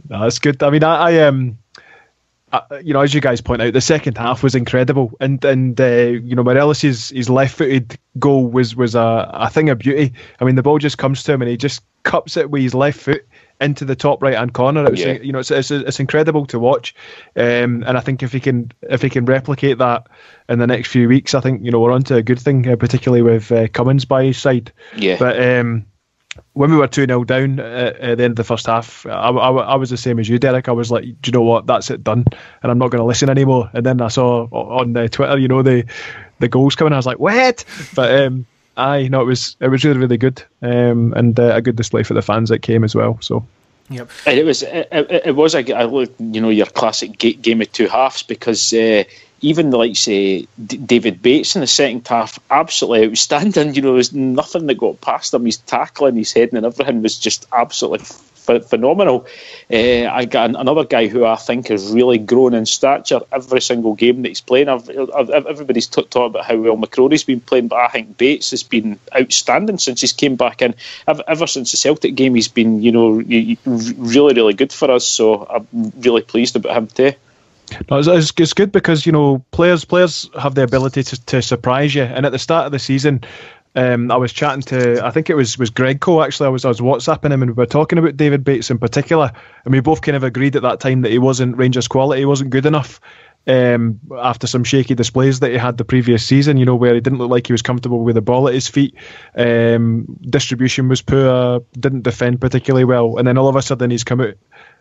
No, that's good. I mean, I as you guys point out, the second half was incredible, and Morelos' his left-footed goal was a thing of beauty. I mean, the ball just comes to him, and he just cups it with his left foot into the top right-hand corner. It was, it's incredible to watch, and I think if he can replicate that in the next few weeks, I think we're on to a good thing, particularly with Cummings by his side. Yeah, but. When we were 2-0 down at the end of the first half, I was the same as you, Derek. I was like, do you know what? That's it, done, and I'm not going to listen anymore. And then I saw on Twitter, the goals coming. I was like, what? But it was really, really good, and a good display for the fans that came as well. So. Yep. And it was your classic game of two halves, because even the likes David Bates in the second half, absolutely outstanding. There was nothing that got past him. His tackling, his heading, and everything was just absolutely phenomenal. I got another guy who I think has really grown in stature every single game that he's playing. Everybody's talking about how well McCrory's been playing, but I think Bates has been outstanding since he's came back in. Ever since the Celtic game, he's been really, really good for us. So I'm really pleased about him too. No, it's good because players have the ability to surprise you. And at the start of the season, I was chatting to, I think it was Greg Cole actually. I was WhatsApping him, and we were talking about David Bates in particular, and we both kind of agreed at that time that he wasn't Rangers quality. He wasn't good enough. After some shaky displays that he had the previous season, where he didn't look like he was comfortable with the ball at his feet. Distribution was poor, didn't defend particularly well, and then all of a sudden he's come out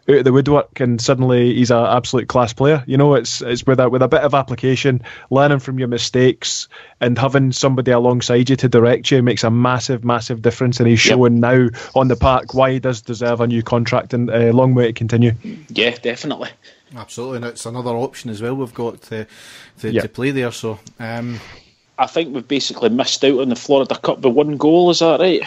of the woodwork, and suddenly he's an absolute class player. It's with a bit of application, learning from your mistakes, and having somebody alongside you to direct you makes a massive, massive difference. And he's showing now on the park why he does deserve a new contract, and a long way to continue. Yeah, definitely. Absolutely, and it's another option as well we've got to play there. So I think we've basically missed out on the Florida Cup by 1 goal. Is that right?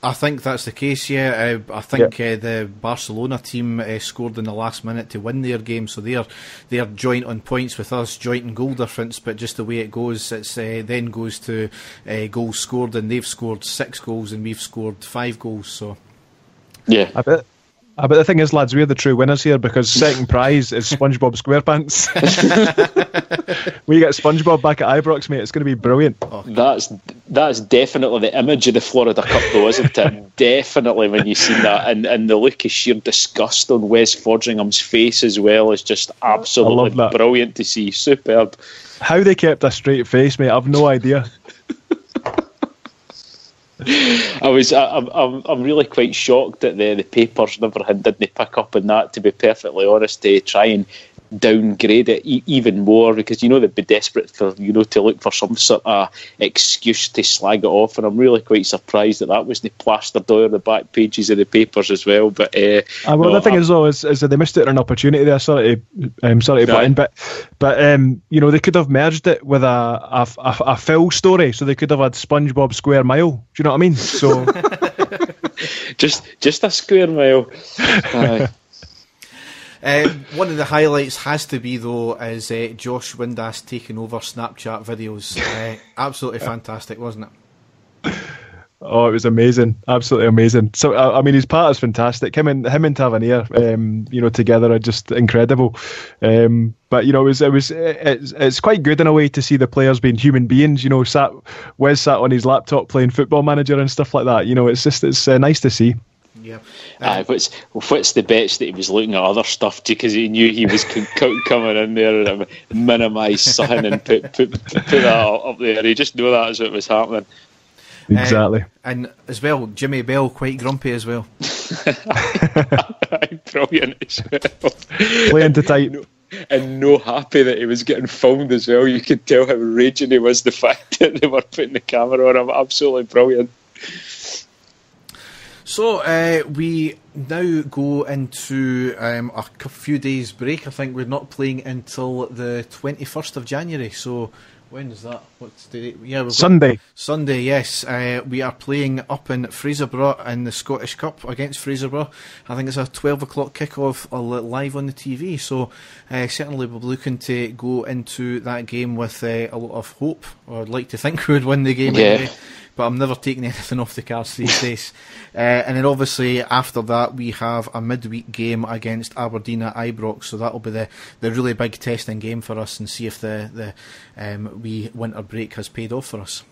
I think that's the case, yeah. I think the Barcelona team scored in the last minute to win their game, so they're joint on points with us, joint in goal difference, but just the way it goes, it's then goes to goals scored, and they've scored 6 goals and we've scored 5 goals. So yeah, But the thing is, lads, we're the true winners here because second prize is SpongeBob SquarePants. We get SpongeBob back at Ibrox, mate. It's going to be brilliant. That's definitely the image of the Florida Cup, though, isn't it? Definitely, when you see that, and the look of sheer disgust on Wes Fodringham's face as well is just absolutely brilliant to see. Superb. How they kept a straight face, mate, I've no idea. I'm really quite shocked that the papers didn't pick up on that, to be perfectly honest, to try and downgrade it even more, because they'd be desperate for to look for some sort of excuse to slag it off, and I'm really quite surprised that wasn't plastered over the back pages of the papers as well. But the thing is, though, is that they missed it an opportunity there. Sorry to butt in, but they could have merged it with a Phil story, so they could have had SpongeBob Square Mile. Do you know what I mean? So just a square mile. One of the highlights has to be, though, is Josh Windass taking over Snapchat videos. Absolutely fantastic, wasn't it? Oh, it was amazing, absolutely amazing. So, I mean, his part is fantastic. Him and Tavernier, together are just incredible. But it's quite good in a way to see the players being human beings. Wes sat on his laptop playing Football Manager and stuff like that. It's nice to see. Yeah. What's the bets that he was looking at other stuff because he knew he was coming in there and minimise something and put that up there. He just knew that as what was happening. Exactly. And as well, Jimmy Bell quite grumpy as well. Brilliant as well. Playing to tight. And no happy that he was getting filmed as well. You could tell how raging he was, the fact that they were putting the camera on him. Absolutely brilliant. So we now go into a few days break. I think we're not playing until the 21st of January. So when is that? What's the date? Yeah, Sunday. Sunday, yes. We are playing up in Fraserburgh in the Scottish Cup against Fraserburgh. I think it's a 12 o'clock kickoff live on the TV. So certainly we'll be looking to go into that game with a lot of hope. Or I'd like to think we would win the game anyway. But I'm never taking anything off the cards these days. And then obviously after that we have a midweek game against Aberdeen at Ibrox, so that'll be the really big testing game for us and see if the wee winter break has paid off for us.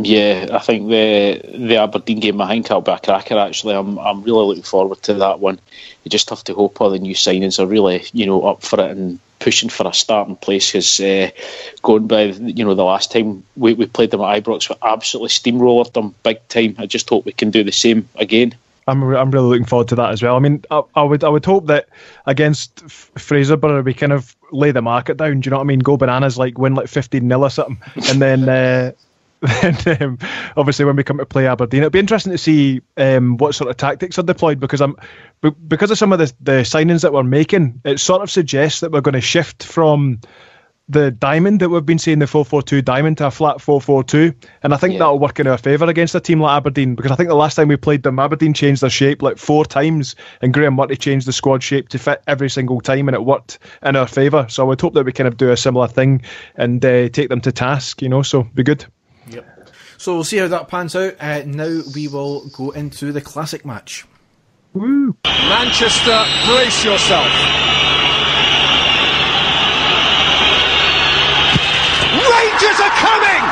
Yeah, I think the Aberdeen game, I think that'll be a cracker actually. I'm really looking forward to that one. You just have to hope all the new signings are really up for it and pushing for a starting place, because going by the last time we played them at Ibrox, we absolutely steamrollered them big time. I just hope we can do the same again. I'm really looking forward to that as well. I mean, I would hope that against Fraserburgh we kind of lay the market down. Do you know what I mean? Go bananas, win 15-0 or something, and then. And obviously when we come to play Aberdeen, it'll be interesting to see what sort of tactics are deployed, because because of some of the signings that we're making, it sort of suggests that we're going to shift from the diamond that we've been seeing, the 4-4-2 diamond, to a flat 4-4-2, and I think that'll work in our favour against a team like Aberdeen, because I think the last time we played them, Aberdeen changed their shape 4 times and Graham Murray changed the squad shape to fit every single time, and it worked in our favour. So I would hope that we kind of do a similar thing and take them to task, so be good. Yep. So we'll see how that pans out. Now we will go into the classic match. Woo! Manchester, brace yourself. Rangers are coming!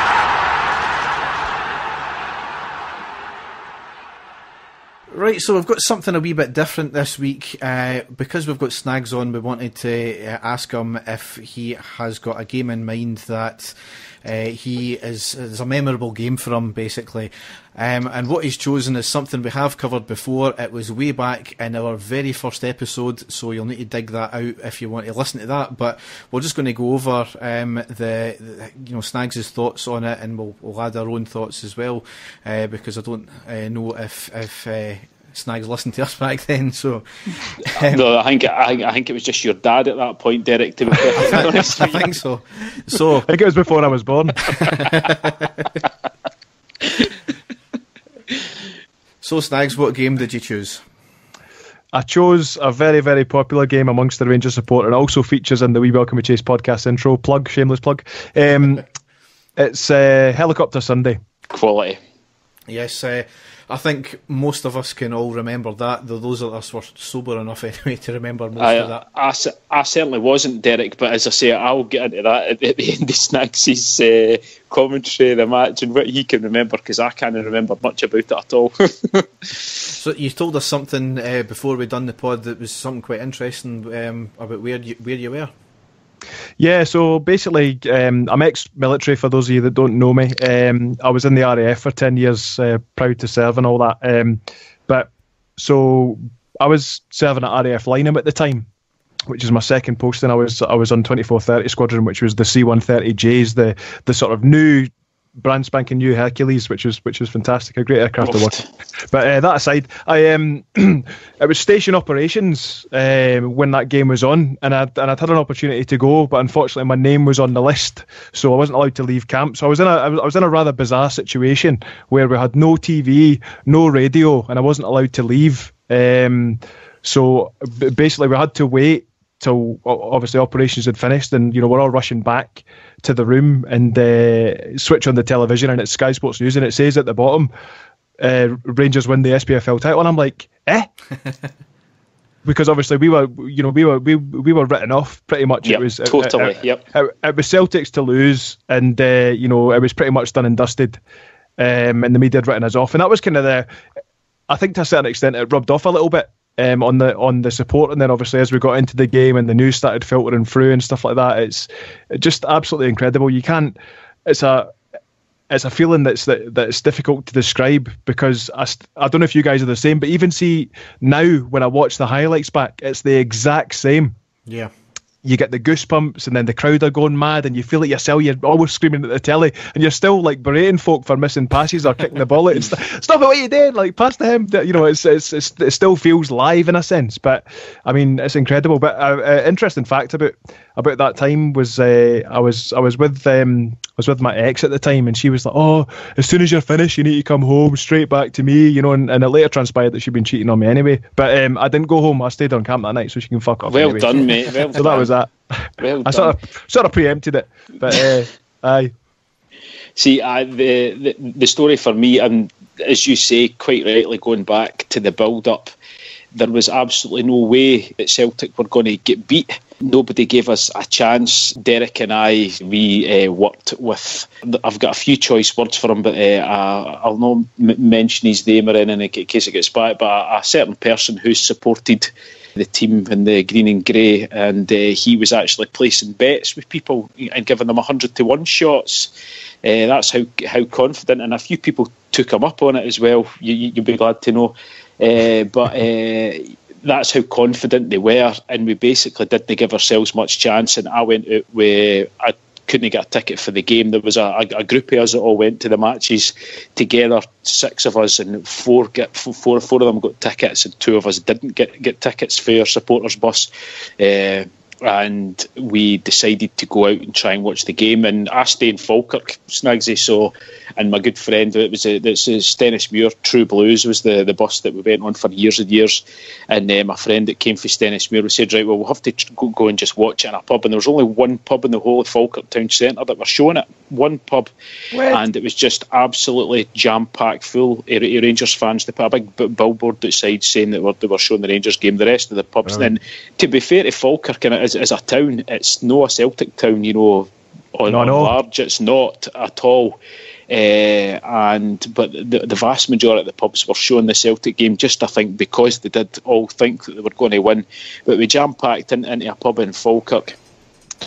Right, so we've got something a wee bit different this week. Because we've got Snags on, we wanted to ask him if he has got a game in mind that is a memorable game for him, basically. And what he's chosen is something we have covered before. It was way back in our very first episode, so you'll need to dig that out if you want to listen to that. But we're just going to go over Snags' thoughts on it, and we'll add our own thoughts as well, because I don't know if Snags listened to us back then. So no, I think it was just your dad at that point, Derek, to be perfectly honest. I think so. So I think it was before I was born. So Snags, what game did you choose? I chose a very, very popular game amongst the Rangers supporter, and also features in the We Welcome We Chase podcast intro. Shameless plug. It's Helicopter Sunday. Quality. Yes, I think most of us can all remember that, though those of us were sober enough anyway to remember most of that. I certainly wasn't, Derek, but as I say, I'll get into that at the end of Snags's commentary of the match and what he can remember, because I can't remember much about it at all. So you told us something before we done the pod that was something quite interesting about where you were. Yeah, so basically, I'm ex-military, for those of you that don't know me. I was in the RAF for 10 years, proud to serve and all that. But so I was serving at RAF Lynham at the time, which is my second posting. I was on 2430 Squadron, which was the C-130Js, the sort of new, brand spanking new Hercules, which was fantastic, a great aircraft to work. But that aside, it was station operations when that game was on, and I'd had an opportunity to go, but unfortunately my name was on the list, so I wasn't allowed to leave camp. So I was in a rather bizarre situation where we had no TV, no radio, and I wasn't allowed to leave. So basically we had to wait till obviously operations had finished, and we're all rushing back to the room and switch on the television, and it's Sky Sports News, and it says at the bottom, Rangers win the SPFL title, and I'm like, because obviously we were written off pretty much. Yep, it was totally. Yep. It was Celtics to lose, and it was pretty much done and dusted, and the media had written us off, and that was kind of I think to a certain extent it rubbed off a little bit. On the support, and then obviously as we got into the game and the news started filtering through and stuff like that, it's just absolutely incredible. You can't. It's a feeling that's difficult to describe, because I don't know if you guys are the same, but even see now when I watch the highlights back, it's the exact same. Yeah. You get the goosebumps, and then the crowd are going mad, and you feel like yourself, you're always screaming at the telly, and you're still like berating folk for missing passes or kicking the ball out. And stop it, what you doing? Like, pass to him. It still feels live in a sense. But I mean, it's incredible. But interesting fact about that time was I was with my ex at the time, and she was like, "Oh, as soon as you're finished, you need to come home straight back to me," and it later transpired that she'd been cheating on me anyway. But I didn't go home. I stayed on camp that night, so she can fuck off. Well anyway. Done, mate. Well so done. That was that. Well I sort of preempted it, but aye. See, the story for me, and as you say, quite rightly, going back to the build-up, there was absolutely no way that Celtic were going to get beat. Nobody gave us a chance. Derek and I, we worked with, I've got a few choice words for him, but I'll not mention his name or anything in case it gets back, but a certain person who supported the team in the green and grey, and he was actually placing bets with people and giving them 100-1 shots. That's how confident, and a few people took him up on it as well. You'll be glad to know. But that's how confident they were, and we basically didn't give ourselves much chance. And I went out with, I couldn't get a ticket for the game. There was a group of us that all went to the matches together, 6 of us, and four of them got tickets, and 2 of us didn't get tickets for our supporters bus. And we decided to go out and try and watch the game. And I stay in Falkirk, Snagsy, so, and my good friend, it's Stennismuir True Blues was the bus that we went on for years and years. And my friend that came from Stennismuir, we said, right, well, we'll have to go and just watch it in a pub. And there was only one pub in the whole of Falkirk town centre that were showing it, one pub. What? And it was just absolutely jam-packed full of Rangers fans. They put a big billboard outside saying that they were showing the Rangers game. The rest of the pubs. Right. And then, to be fair to Falkirk, and as a town, it's no a Celtic town, on large, it's not at all. But the vast majority of the pubs were showing the Celtic game, just I think because they did all think that they were going to win. But we jam-packed into a pub in Falkirk,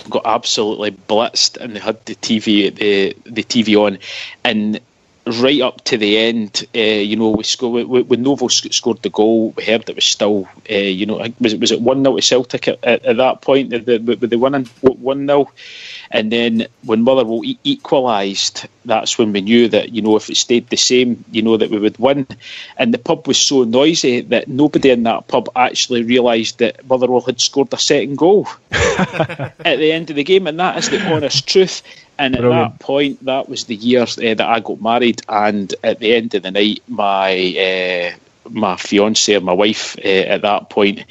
got absolutely blitzed, and they had the TV on, and right up to the end, we scored. When Novo scored the goal, we heard it was still, was it 1-0 to Celtic at that point? Were they winning 1-0? And then when Motherwell equalised, that's when we knew that, if it stayed the same, that we would win. And the pub was so noisy that nobody in that pub actually realised that Motherwell had scored a second goal at the end of the game. And that is the honest truth. And at that point, that was the year that I got married. And at the end of the night, my fiancée or my wife at that point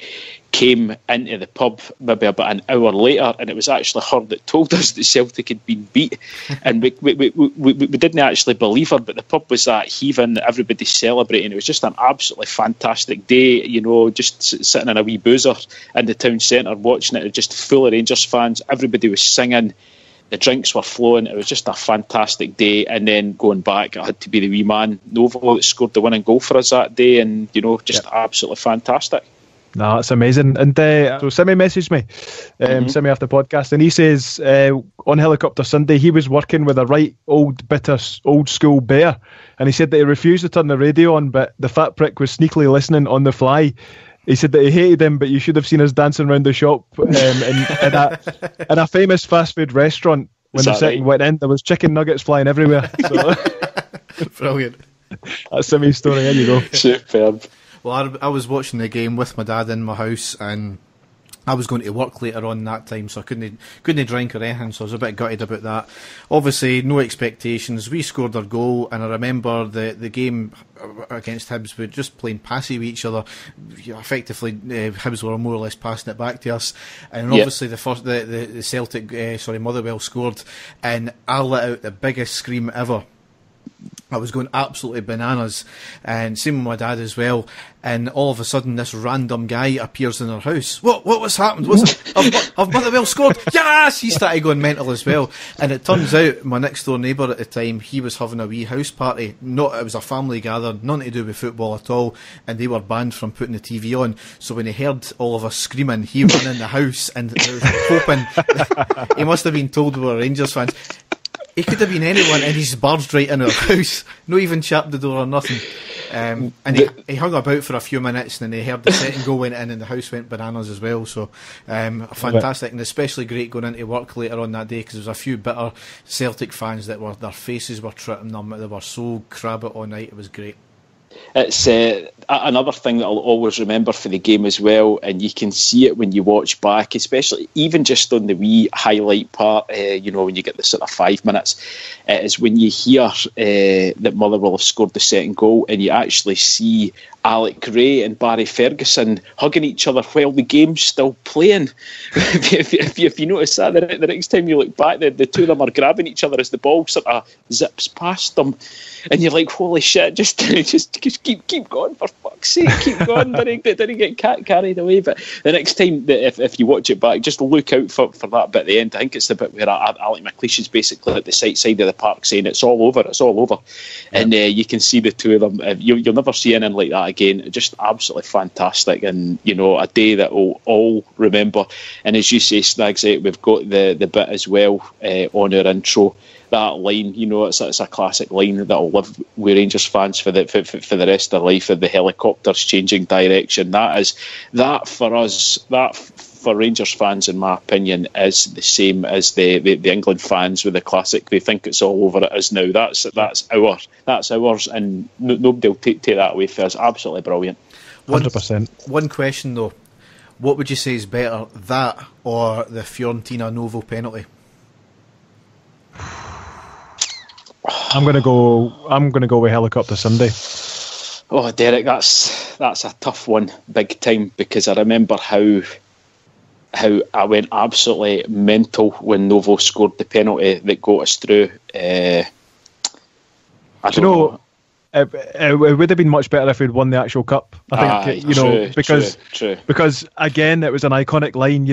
came into the pub maybe about an hour later, and it was actually her that told us that Celtic had been beat, and we didn't actually believe her, but the pub was that heaving, everybody celebrating. It was just an absolutely fantastic day, just sitting in a wee boozer in the town centre watching it, just full of Rangers fans. Everybody was singing, the drinks were flowing. It was just a fantastic day. And then going back, it had to be the wee man Novo that scored the winning goal for us that day, and absolutely fantastic. No, it's amazing. And so Simi messaged me, Simi after the podcast, and he says on Helicopter Sunday he was working with a right old school bear, and he said that he refused to turn the radio on, but the fat prick was sneakily listening on the fly. He said that he hated him, but you should have seen us dancing around the shop in a famous fast food restaurant. When the second went in, there was chicken nuggets flying everywhere. So. Brilliant. That's Simi's story. There you go. Superb. Well, I was watching the game with my dad in my house, and I was going to work later on that time, so I couldn't drink or anything, so I was a bit gutted about that. Obviously, no expectations. We scored our goal, and I remember the game against Hibs, we were just playing passy with each other. Effectively, Hibs were more or less passing it back to us, and obviously the Celtic, Motherwell scored, and I let out the biggest scream ever. I was going absolutely bananas, and same with my dad as well. And all of a sudden, this random guy appears in our house. What was happened? Have Motherwell scored? Yes! He started going mental as well. And it turns out my next door neighbour at the time, he was having a wee house party. It was a family gathering, nothing to do with football at all. And they were banned from putting the TV on. So when he heard all of us screaming, he ran in the house and was hoping he must have been told we were Rangers fans. He could have been anyone, and he's barged right in our house. Not even chapped the door or nothing. And he hung about for a few minutes, and then he heard the second goal went in, and the house went bananas as well. So fantastic, and especially great going into work later on that day, because there was a few bitter Celtic fans that their faces were tripping them. They were so crab it all night. It was great. It's another thing that I'll always remember for the game as well, and you can see it when you watch back, especially even just on the wee highlight part, when you get the sort of 5 minutes, is when you hear that Motherwell have scored the second goal, and you actually see Alec Gray and Barry Ferguson hugging each other while the game's still playing. if you notice that, the next time you look back, the two of them are grabbing each other as the ball sort of zips past them, and you're like, holy shit, just keep going, for fuck's sake, keep going. Didn't get carried away. But the next time that if you watch it back, just look out for that bit at the end. I think it's the bit where Alec McLeish is basically at the side of the park saying it's all over. And you can see the two of them. You'll never see anything like that again. Just absolutely fantastic, and a day that we'll all remember. And as you say, Snagsy, we've got the bit as well on our intro. That line, it's a classic line that'll live with Rangers fans for the rest of their life. Of the helicopters changing direction, that for us, that for Rangers fans, in my opinion, is the same as the England fans with the classic. They think it's all over. It is now. That's ours, and nobody will take that away from us. Absolutely brilliant. 100%. One question though, what would you say is better, that or the Fiorentina Novo penalty? I'm gonna go with Helicopter Sunday. Oh, Derek, that's a tough one, big time, because I remember how I went absolutely mental when Novo scored the penalty that got us through. I don't know. It would have been much better if we'd won the actual cup. I think, because again, it was an iconic line.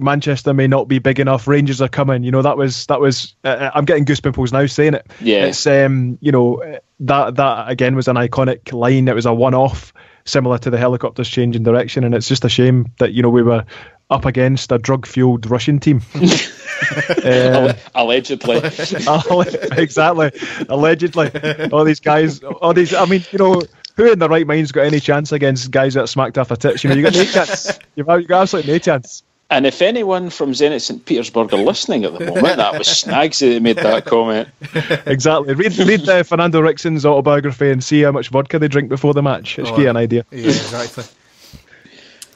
Manchester may not be big enough. Rangers are coming. That was. I'm getting goosebumps now saying it. Yeah. It's that again was an iconic line. It was a one-off, similar to the helicopters changing direction, and it's just a shame that we were up against a drug-fueled Russian team. Allegedly. Exactly. Allegedly. All these guys, I mean, who in their right mind's got any chance against guys that are smacked off their tits? You got no chance. You've got absolutely no chance. And if anyone from Zenit St. Petersburg are listening at the moment, that was Snagsy that made that comment. Exactly. Read Fernando Rickson's autobiography and see how much vodka they drink before the match. It'll give you an idea. Yeah, exactly.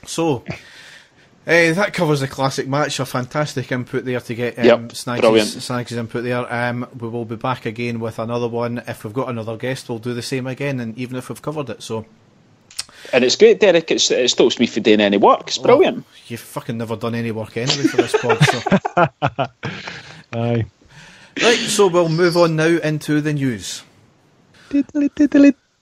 So... that covers the classic match. A fantastic input there to get Snags' input there. We will be back again with another one. If we've got another guest, we'll do the same again, and even if we've covered it. So And it's great, Derek. It stops me from doing any work. It's brilliant. Well, you've fucking never done any work anyway for this pod. So. Aye. Right, so we'll move on now into the news.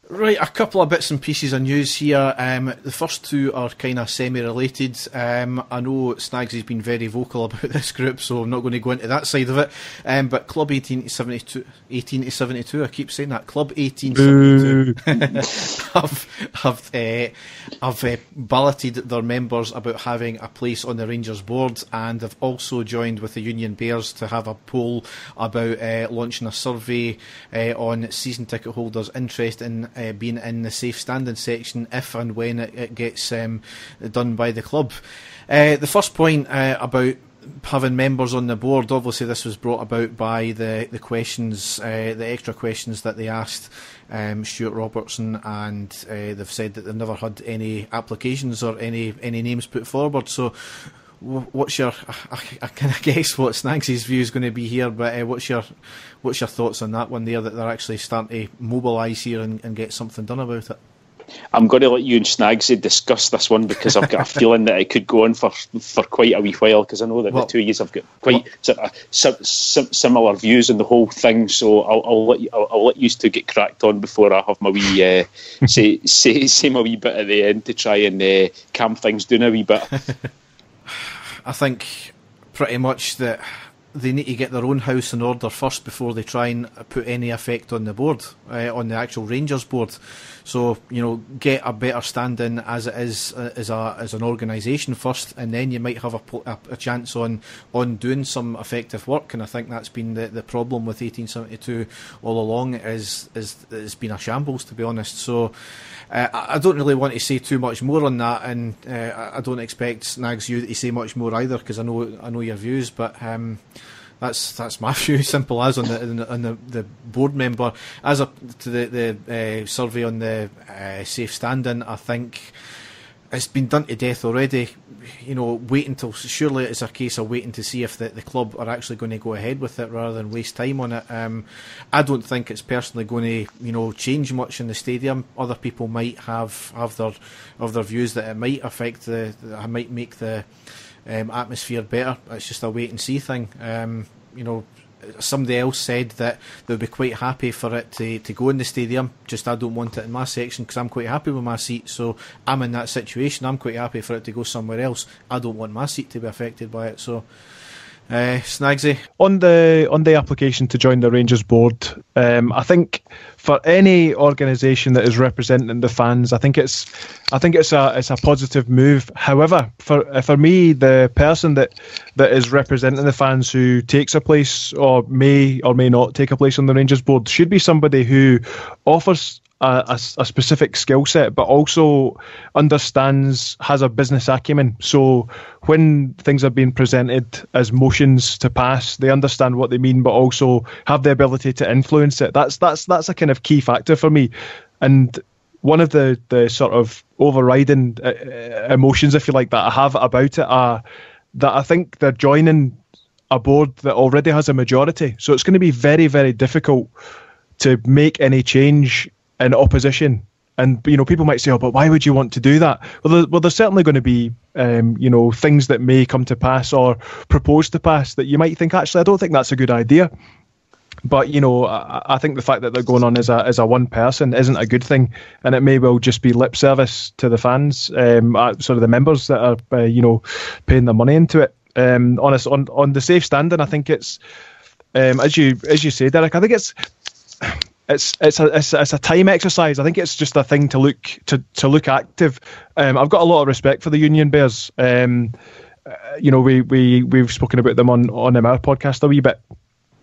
Right, a couple of bits and pieces of news here. The first two are kind of semi-related. I know Snags has been very vocal about this group, so I'm not going to go into that side of it. But Club 18-72, I keep saying that, Club 1872 have balloted their members about having a place on the Rangers board, and have also joined with the Union Bears to have a poll about launching a survey on season ticket holders' interest in being in the safe standing section if and when it gets done by the club. The first point about having members on the board, obviously this was brought about by the questions, the extra questions that they asked Stuart Robertson, and they've said that they've never had any applications or any names put forward. So what's your, I kind of guess what Snags' view is going to be here, but what's your thoughts on that one there, that they're actually starting to mobilise here and get something done about it? I'm going to let you and Snagsy discuss this one, because I've got a feeling that it could go on for quite a wee while, because I know that the two of you have got quite similar views on the whole thing. So I'll let you two get cracked on before I have my wee say my wee bit at the end to try and calm things down a wee bit. I think pretty much that they need to get their own house in order first before they try and put any effect on the board, on the actual Rangers board. So, get a better standing as it is as an organisation first, and then you might have a chance on doing some effective work. And I think that's been the problem with 1872 all along, is it's been a shambles, to be honest. So I don't really want to say too much more on that, and I don't expect Snags you to say much more either, because I know your views, but that's my view, simple as on the board member. As to the survey on the safe standing, I think it's been done to death already. Wait until, surely it's a case of waiting to see if the club are actually going to go ahead with it rather than waste time on it. I don't think it's personally going to change much in the stadium. Other people might have their views that it might affect might make the atmosphere better. It's just a wait and see thing. Somebody else said that they'd be quite happy for it to go in the stadium, just I don't want it in my section because I'm quite happy with my seat. So I'm in that situation, I'm quite happy for it to go somewhere else. I don't want my seat to be affected by it. So Snagsy, on the application to join the Rangers board, I think for any organisation that is representing the fans, I think it's a positive move. However, for me, the person that is representing the fans who takes a place or may not take a place on the Rangers board should be somebody who offers a specific skill set, but also has a business acumen. So when things are being presented as motions to pass, they understand what they mean, but also have the ability to influence it. That's a kind of key factor for me. And one of the sort of overriding emotions, if you like, that I have about it are that I think they're joining a board that already has a majority. So it's going to be very, very difficult to make any change in opposition. And people might say, "Oh, but why would you want to do that?" Well, there's certainly going to be things that may come to pass or propose to pass that you might think, actually, I don't think that's a good idea. But I think the fact that they're going on as a one person isn't a good thing, and it may well just be lip service to the fans, sort of the members that are paying their money into it. On the safe standing, I think it's as you say, Derek. I think it's a time exercise. I think it's just a thing to look active. I've got a lot of respect for the Union Bears. We've spoken about them on our podcast a wee bit,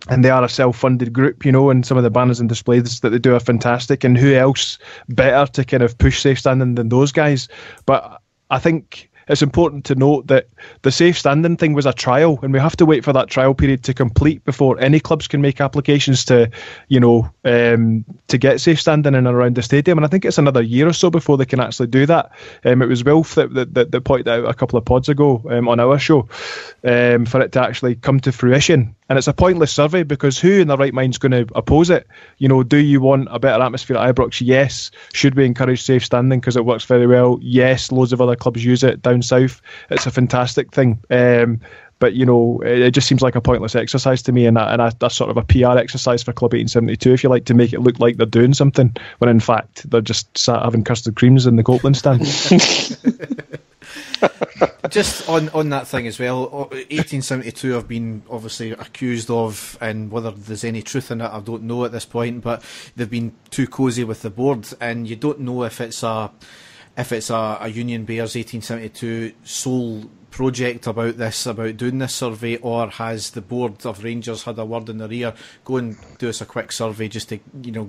and they are a self-funded group, and some of the banners and displays that they do are fantastic. And who else better to kind of push safe standing than those guys? But I think it's important to note that the safe standing thing was a trial, and we have to wait for that trial period to complete before any clubs can make applications to, to get safe standing in and around the stadium. And I think it's another year or so before they can actually do that. It was Wilf that pointed out a couple of pods ago on our show for it to actually come to fruition. And it's a pointless survey because who in their right mind is going to oppose it? Do you want a better atmosphere at Ibrox? Yes. Should we encourage safe standing because it works very well? Yes. Loads of other clubs use it down south. It's a fantastic thing. But, it just seems like a pointless exercise to me, and that's sort of a PR exercise for Club 1872, if you like, to make it look like they're doing something, when in fact they're just sat having custard creams in the Copeland stand. Just on that thing as well, 1872 have been obviously accused of, and whether there's any truth in it, I don't know at this point, but they've been too cosy with the board, and you don't know if it's a Union Bears 1872 sole project about doing this survey, or has the board of Rangers had a word in their ear, go and do us a quick survey just to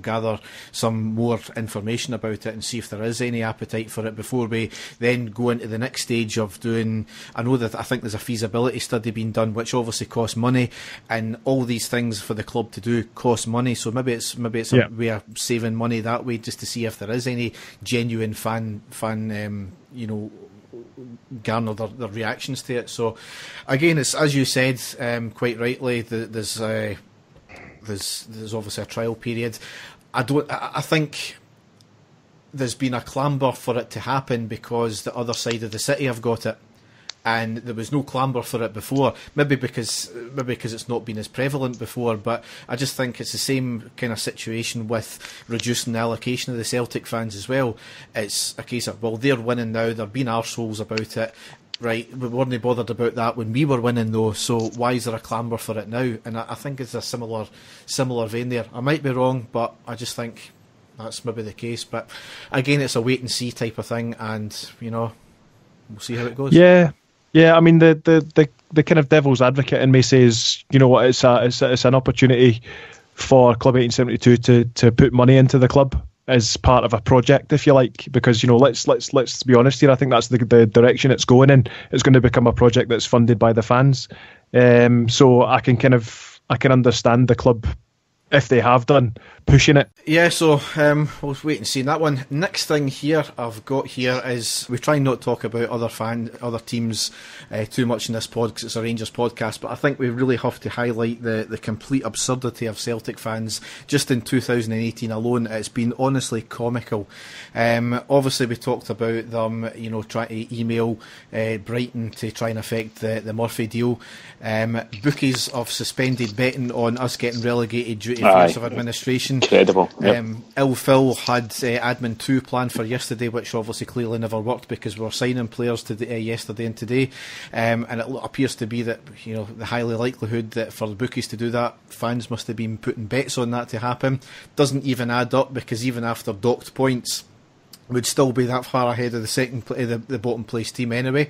gather some more information about it and see if there is any appetite for it before we then go into the next stage of doing. I think there's a feasibility study being done, which obviously costs money, and all these things for the club to do cost money, so maybe it's a way of saving money that way, just to see if there is any genuine fan garner their reactions to it. So again, it's as you said, quite rightly, there's obviously a trial period. I think there's been a clamber for it to happen because the other side of the city have got it, and there was no clamber for it before, maybe because it's not been as prevalent before. But I just think it's the same kind of situation with reducing the allocation of the Celtic fans as well. It's a case of, well, they're winning now, they're being arseholes about it, right? We weren't bothered about that when we were winning though, so why is there a clamber for it now? And I think it's a similar vein there. I might be wrong, but I just think that's maybe the case. But again, it's a wait and see type of thing, and we'll see how it goes. Yeah, I mean the kind of devil's advocate in me says, it's an opportunity for Club 1872 to put money into the club as part of a project, if you like, because let's be honest here. I think that's the direction it's going in. It's going to become a project that's funded by the fans. So I can understand the club, if they have done, pushing it. Yeah, so we'll wait and see on that one. Next thing here I've got here is, we try not to talk about other teams too much in this pod because it's a Rangers podcast, but I think we really have to highlight the complete absurdity of Celtic fans just in 2018 alone. It's been honestly comical. Obviously we talked about them trying to email Brighton to try and affect the Murphy deal. Bookies have suspended betting on us getting relegated due to force of administration. Incredible. Yep. Ill Phil had Admin 2 planned for yesterday, which obviously clearly never worked because we were signing players yesterday and today, and it appears to be that the highly likelihood that for the bookies to do that, fans must have been putting bets on that to happen. Doesn't even add up, because even after docked points, would still be that far ahead of the bottom place team anyway.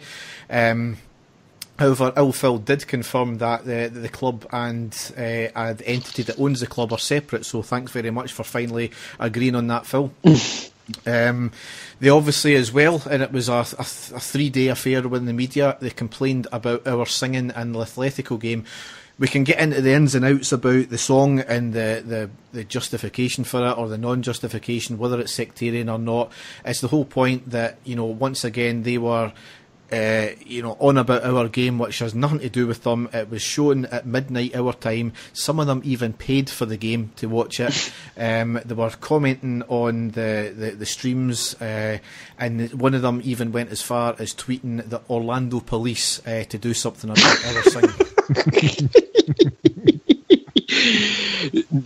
However, Ill Phil did confirm that the club and the entity that owns the club are separate, so thanks very much for finally agreeing on that, Phil. They obviously as well, and it was a 3-day affair with the media, they complained about our singing in the Atletico game. We can get into the ins and outs about the song and the justification for it or the non-justification, whether it's sectarian or not. It's the whole point that, once again, they were on about our game, which has nothing to do with them. It was shown at midnight our time. Some of them even paid for the game to watch it. They were commenting on the streams, and one of them even went as far as tweeting the Orlando police to do something about our singing.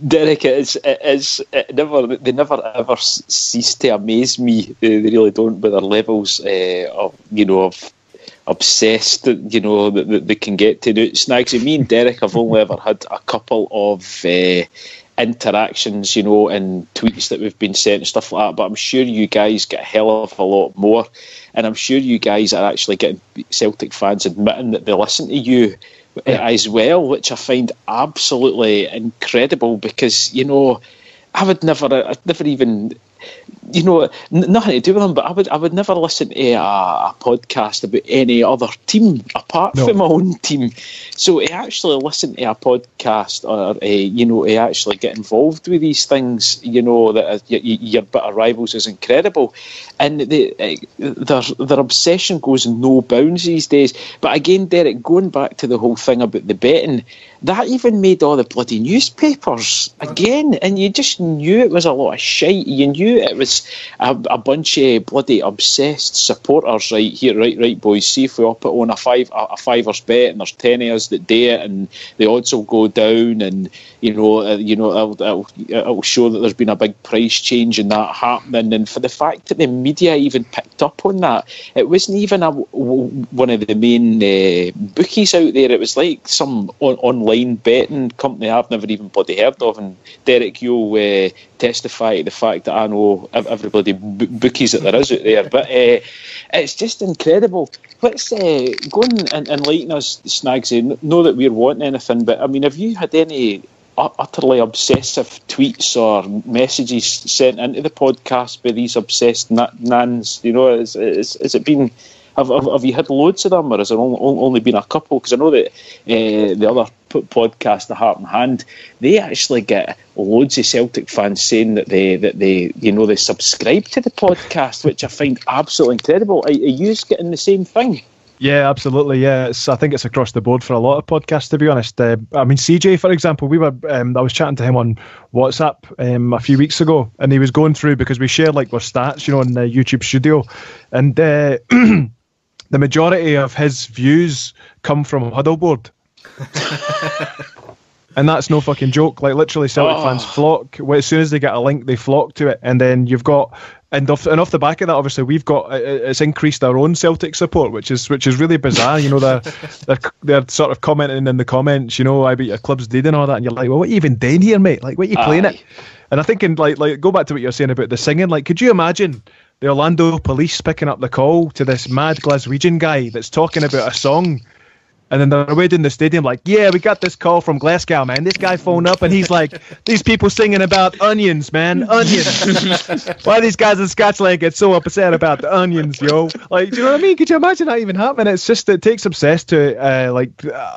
Derek, they never ever cease to amaze me. They really don't, with their levels of obsessed that they can get to. Snagsy, me and Derek have only ever had a couple of interactions, and tweets that we've been sent and stuff like that, but I'm sure you guys get a hell of a lot more, and I'm sure you guys are actually getting Celtic fans admitting that they listen to you as well, which I find absolutely incredible, because I'd never even you know, nothing to do with them, but I would never listen to a podcast about any other team apart from my own team. So to actually listen to a podcast or to actually get involved with these things, that your bitter rivals is incredible, and their obsession goes no bounds these days. But again, Derek, going back to the whole thing about the betting, that even made all the bloody newspapers again, and you just knew it was a lot of shite. You knew it was a bunch of bloody obsessed supporters. Right, boys. See if we all put on a fiver's bet, and there's 10 of us that do it, and the odds will go down, and it'll show that there's been a big price change and that happening. And for the fact that the media even picked up on that, it wasn't even one of the main bookies out there. It was like some online betting company I've never even bloody heard of. And Derek, you'll testify to the fact that I know everybody bookies that there is out there. But it's just incredible. Let's go on and enlighten us, Snagsy. Know that we're wanting anything, but I mean, have you had any utterly obsessive tweets or messages sent into the podcast by these obsessed nans? Has it been? Have you had loads of them, or has there only been a couple? Because I know that the other podcast, The Heart and Hand, they actually get loads of Celtic fans saying that they subscribe to the podcast, which I find absolutely incredible. Are you getting the same thing? Yeah, absolutely. Yeah, I think it's across the board for a lot of podcasts, to be honest. I mean, CJ, for example, I was chatting to him on WhatsApp a few weeks ago, and he was going through, because we share like our stats, in the YouTube studio, and the majority of his views come from Huddleboard. And that's no fucking joke. Like, literally, Celtic fans flock. As soon as they get a link, they flock to it. And then you've got, and off the back of that, obviously, we've got, it's increased our own Celtic support, which is really bizarre. They're sort of commenting in the comments, I bet your club's dead and all that. And you're like, well, what are you even doing here, mate? Like, what are you playing it? And I think, like, go back to what you're saying about the singing. Like, could you imagine the Orlando police picking up the call to this mad Glaswegian guy that's talking about a song, and then they're away in the stadium like, yeah, we got this call from Glasgow, man. This guy phoned up and he's like, these people singing about onions, man, onions. Why these guys in Scotland get so upset about the onions, yo? Like, do you know what I mean? Could you imagine that even happening? It's just, it takes obsessed to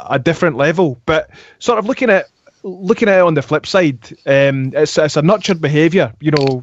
a different level. But sort of looking at it on the flip side, it's a nurtured behaviour.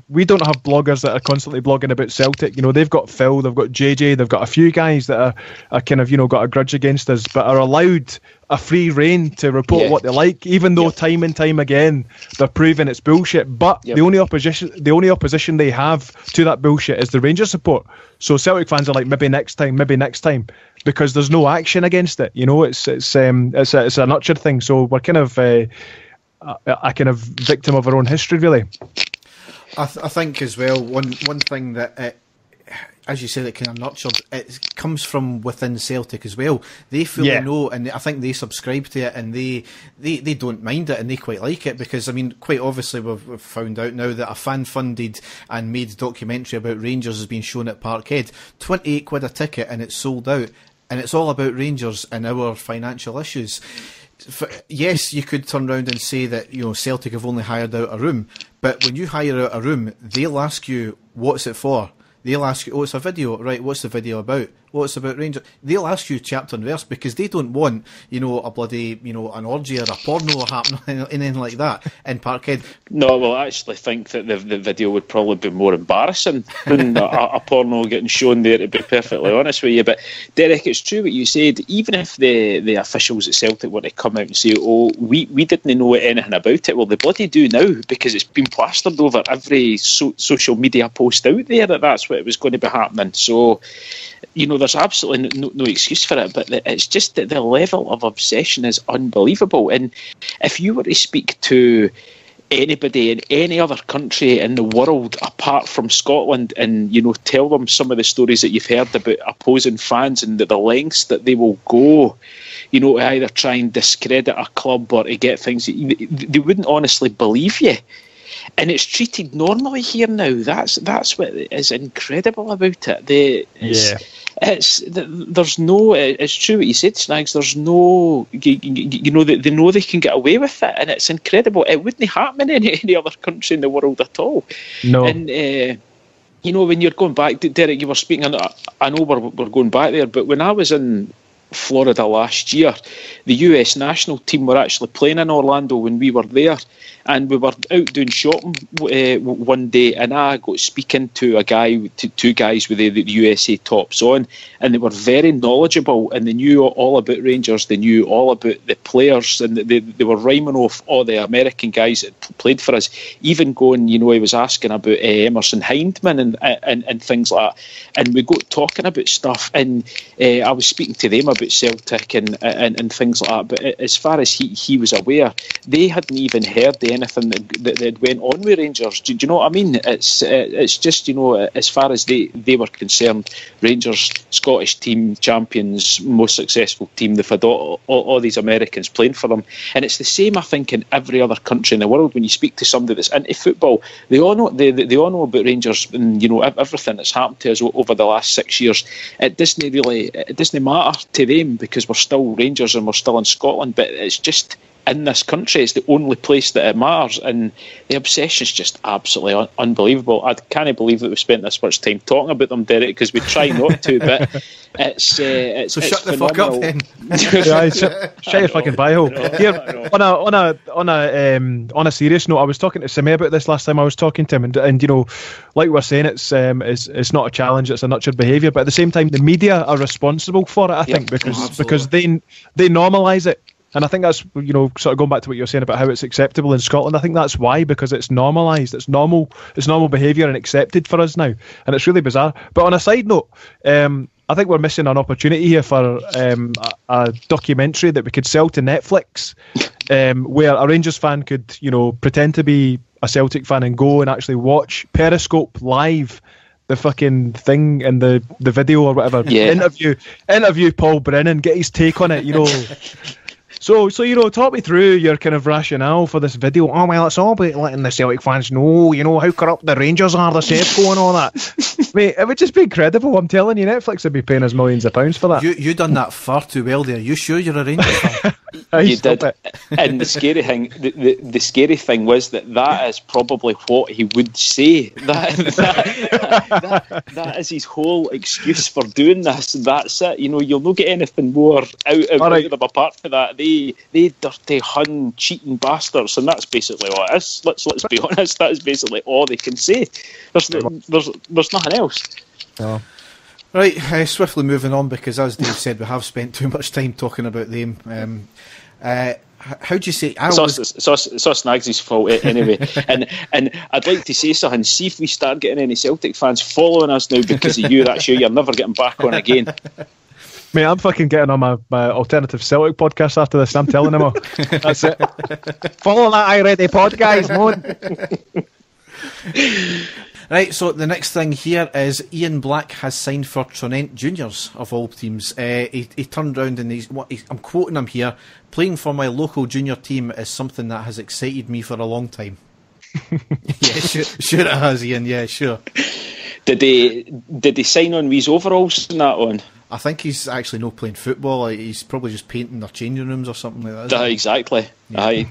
We don't have bloggers that are constantly blogging about Celtic. They've got Phil, they've got JJ, they've got a few guys that are kind of, got a grudge against us, but are allowed a free rein to report what they like, even though time and time again they're proving it's bullshit. But the only opposition they have to that bullshit is the Rangers support. So Celtic fans are like, maybe next time, because there's no action against it. It's a nurtured thing. So we're kind of a kind of victim of our own history, really. I think as well, one thing that as you say, that kind of nurtured, it comes from within Celtic as well. They fully know, and I think they subscribe to it, and they don't mind it, and they quite like it, because, I mean, quite obviously we've found out now that a fan-funded and made documentary about Rangers has been shown at Parkhead. 28 quid a ticket, and it's sold out, and it's all about Rangers and our financial issues. Yes, you could turn around and say that Celtic have only hired out a room, but when you hire out a room, they'll ask you, what's it for? They'll ask you, oh, it's a video, right? What's the video about? What's about Rangers? They'll ask you chapter and verse, because they don't want, a bloody, an orgy or a porno happening, anything like that in Parkhead. No, well, I actually think that the video would probably be more embarrassing than a porno getting shown there, to be perfectly honest with you. But Derek, it's true what you said. Even if the officials at Celtic were to come out and say, oh, we didn't know anything about it, well, they bloody do now, because it's been plastered over every social media post out there that's what it was going to be happening. So, there's absolutely no excuse for it, but it's just that the level of obsession is unbelievable. And if you were to speak to anybody in any other country in the world apart from Scotland and, tell them some of the stories that you've heard about opposing fans and the lengths that they will go, to either try and discredit a club or to get things, they wouldn't honestly believe you. And it's treated normally here now. That's what is incredible about it. There's no. It's true what you said, Snags. There's no. You know they know they can get away with it, and it's incredible. It wouldn't happen in any other country in the world at all. No. And you know, when you're going back, Derek, you were speaking. I know we're going back there, but when I was in Florida last year, the US national team were actually playing in Orlando when we were there, and we were out doing shopping one day, and I got speaking to two guys with the USA tops on, and they were very knowledgeable, and they knew all about Rangers, they knew all about the players, and they were rhyming off all the American guys that played for us, even going, you know, he was asking about Emerson Hindman and things like that, and we got talking about stuff, and I was speaking to them about Celtic and things like that, but as far as he was aware, they hadn't even heard anything that went on with Rangers. Do you know what I mean? It's just, you know, as far as they were concerned, Rangers, Scottish team, champions, most successful team, they've had all these Americans playing for them, and it's the same, I think, in every other country in the world. When you speak to somebody that's into football, they all know about Rangers, and you know everything that's happened to us over the last 6 years. It doesn't matter to them because we're still Rangers and we're still in Scotland, but it's just in this country, it's the only place that it matters, and the obsession is just absolutely unbelievable. I can't believe that we spent this much time talking about them, Derek, because we try not to, but it's so it's shut the phenomenal. fuck up then. Yeah, shut your fucking bio. Here, on a serious note, I was talking to Simi about this last time I was talking to him, and you know, like we were saying, it's not a challenge, it's a nurtured behaviour, but at the same time, the media are responsible for it, I think, because they normalise it. And I think that's, you know, sort of going back to what you're saying about how it's acceptable in Scotland. I think that's why, because it's normalised, it's normal behaviour and accepted for us now, and it's really bizarre. But on a side note, I think we're missing an opportunity here for a documentary that we could sell to Netflix, where a Rangers fan could, you know, pretend to be a Celtic fan and go and actually watch Periscope live the fucking thing in the video or whatever. Yeah. Interview Paul Brennan, get his take on it, you know. So you know, talk me through your kind of rationale for this video. Oh well, it's all about letting the Celtic fans know, you know, how corrupt the Rangers are, the Serco and all that. Mate, it would just be incredible. I'm telling you, Netflix would be paying us millions of pounds for that. You done that far too well there. You sure you're a Rangers fan? You did. And the scary thing, the scary thing was that is probably what he would say. That is his whole excuse for doing this. That's it. You know, you'll not get anything more out of them apart from that. They dirty Hun cheating bastards, and that's basically what it is. Let's be honest. That is basically all they can say. There's nothing else. No. Right, swiftly moving on, because as Dave said, we have spent too much time talking about them. How do you say? It's all Snags' fault anyway. and I'd like to say something. See if we start getting any Celtic fans following us now because of you. That's you. You're never getting back on again. Mate, I'm fucking getting on my alternative Celtic podcast after this. I'm telling them all. That's it. Follow that I Ready podcast, man. Right, so the next thing here is Ian Black has signed for Tronent Juniors, of all teams. He turned around and I'm quoting him here, playing for my local junior team is something that has excited me for a long time. Yeah, sure it has, Ian, yeah, sure. Did he sign on with his overalls and that on? I think he's actually not playing football. He's probably just painting their changing rooms or something like that. Exactly. Yeah.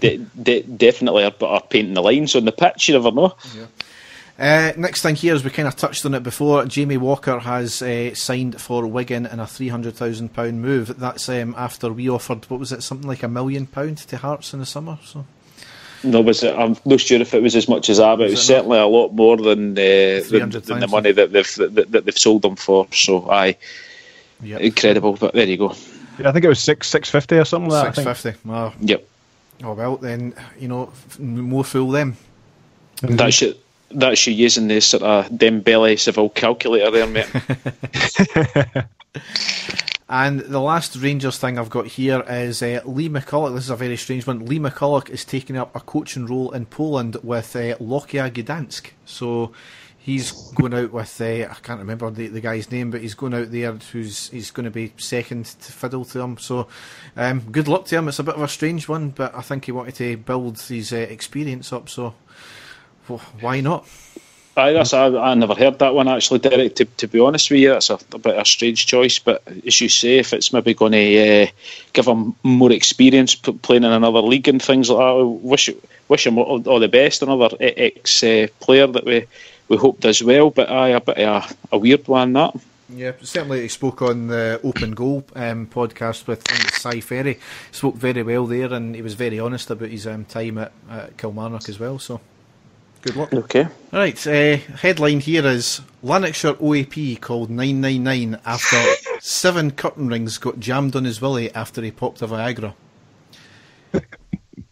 Definitely are painting the lines on the pitch, you never know. Yeah. Next thing here is we kind of touched on it before. Jamie Walker has signed for Wigan in a £300,000 move. That's after we offered, what was it, something like £1 million to Hearts in the summer. So no, was it? I'm not sure if it was as much as that, but it was certainly a lot more than the money that they've sold them for. So yep. Incredible. But there you go. Yeah, I think it was $650 or something like that. $650. Oh. Yep. Oh well, then you know, more fool them. That's you using this sort of Dembele Seville calculator there, mate. And the last Rangers thing I've got here is Lee McCulloch. This is a very strange one. Lee McCulloch is taking up a coaching role in Poland with Lechia Gdansk. So he's going out with, I can't remember the guy's name, but he's going out there. He's going to be second to fiddle to him. So good luck to him. It's a bit of a strange one, but I think he wanted to build his experience up. So why not? I never heard that one actually, Derek. To be honest with you, that's a bit of a strange choice. But as you say, if it's maybe going to give him more experience playing in another league and things like that, wish him all the best. Another ex-player that we hope does well. But a bit of a weird one, that. Yeah, certainly he spoke on the Open Goal podcast with Cy Ferry. Spoke very well there, and he was very honest about his time at Kilmarnock as well. So. Good luck. Okay. Right, headline here is Lanarkshire OAP called 999 after 7 curtain rings got jammed on his willy after he popped a Viagra.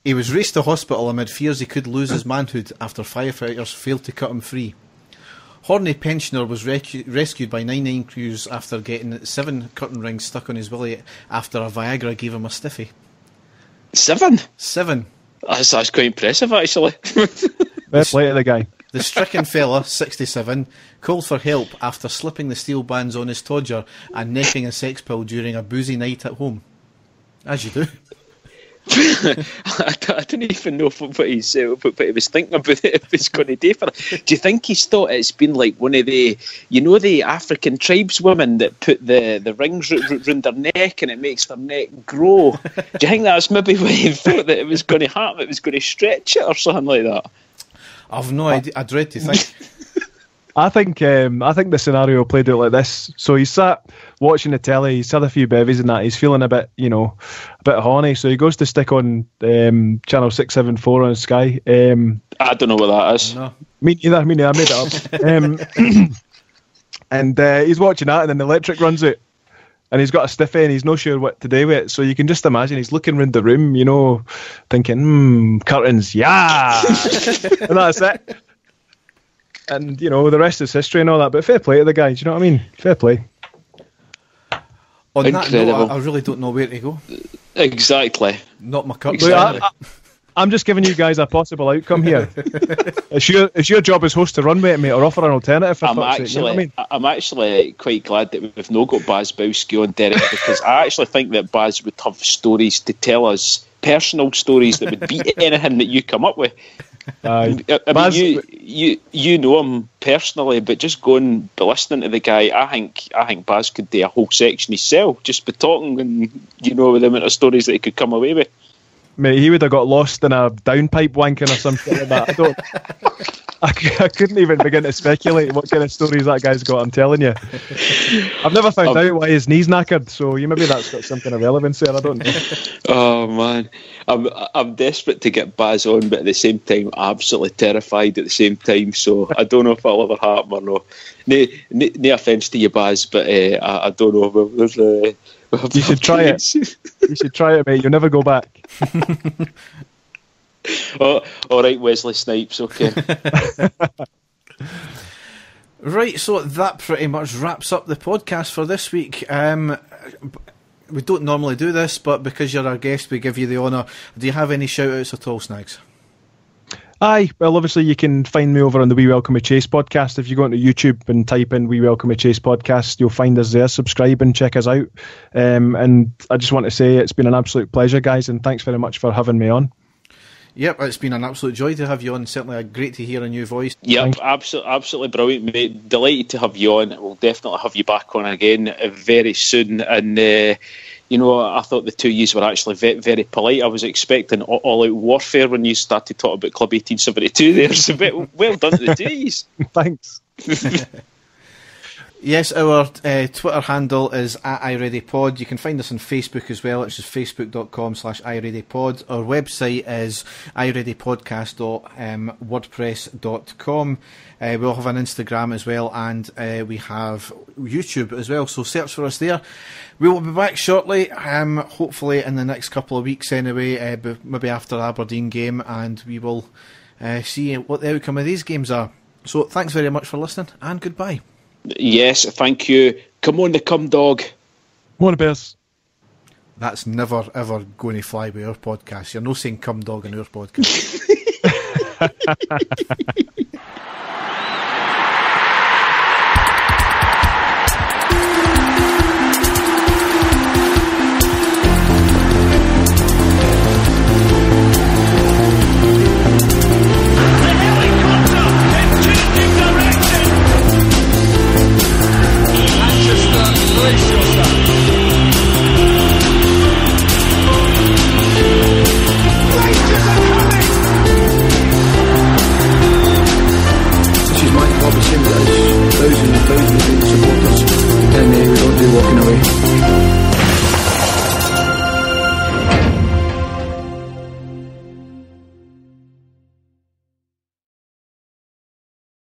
He was raced to hospital amid fears he could lose his manhood after firefighters failed to cut him free. Horny pensioner was rescued by 99 crews after getting 7 curtain rings stuck on his willy after a Viagra gave him a stiffy. 7? 7. That's quite impressive, actually. Fair play to the guy. The stricken fella, 67, called for help after slipping the steel bands on his todger and necking a sex pill during a boozy night at home. As you do. I don't even know what he was thinking about it, if he's going to do for it. Do you think he's thought it's been like one of the, the African tribeswomen that put the rings round their neck and it makes their neck grow? Do you think that's maybe what he thought that it was going to happen? It was going to stretch it or something like that? I've no idea. I dread to think. I think the scenario played out like this. So he's sat watching the telly, he's had a few bevies and that, he's feeling a bit horny, so he goes to stick on channel 674 on Sky. I don't know what that is. No. Me neither, I made it up. And he's watching that and then the electric runs out and he's got a stiffy and he's not sure what to do with it. So you can just imagine he's looking around the room, thinking, curtains, yeah! And that's it. And, the rest is history and all that. But fair play to the guy, do you know what I mean? Fair play. On that note, I really don't know where to go. Exactly. Not my cup. Exactly. I'm just giving you guys a possible outcome here. It's your job as host to run with it, mate, or offer an alternative. For I'm actually quite glad that we've not got Baz Bowski on, Derek, because I actually think that Baz would have stories to tell us, personal stories that would beat anything that you come up with. I mean, you know him personally, but just going listening to the guy, I think Baz could do a whole section himself, just by talking and with the amount of stories that he could come away with. Mate, he would have got lost in a downpipe wanking or something like that. I couldn't even begin to speculate what kind of stories that guy's got, I'm telling you. I've never found out why his knee's knackered, so maybe that's got something of relevance there, I don't know. Oh man, I'm desperate to get Baz on, but at the same time absolutely terrified at the same time, so I don't know if that'll ever happen or not. No offence to you, Baz, but I don't know. You should try it. You should try it, mate. You'll never go back. Oh, all right, Wesley Snipes, okay. Right, so that pretty much wraps up the podcast for this week. We don't normally do this, but because you're our guest, we give you the honour. Do you have any shout-outs at all, Snags? Aye, well, obviously you can find me over on the We Welcome a Chase podcast. If you go into YouTube and type in We Welcome a Chase podcast, you'll find us there. Subscribe and check us out. And I just want to say it's been an absolute pleasure, guys, and thanks very much for having me on. Yep, it's been an absolute joy to have you on. Certainly great to hear a new voice. Yep, absolutely brilliant, mate. Delighted to have you on. We'll definitely have you back on again very soon. And, I thought the two of you were actually very, very polite. I was expecting all-out warfare when you started talking about Club 1872 there. So well done to the two of you. Thanks. Yes, our Twitter handle is @iReadyPod. You can find us on Facebook as well. It's just facebook.com/iReadyPod. Our website is iReadyPodcast.wordpress.com. We'll have an Instagram as well, and we have YouTube as well, so search for us there. We will be back shortly, hopefully in the next couple of weeks anyway, maybe after the Aberdeen game, and we will see what the outcome of these games are. So thanks very much for listening, and goodbye. Yes, thank you. Come on, the cum dog. Come on, Bears. That's never ever going to fly with our podcast. You're not saying cum dog in our podcast. The helicopter then changing direction. about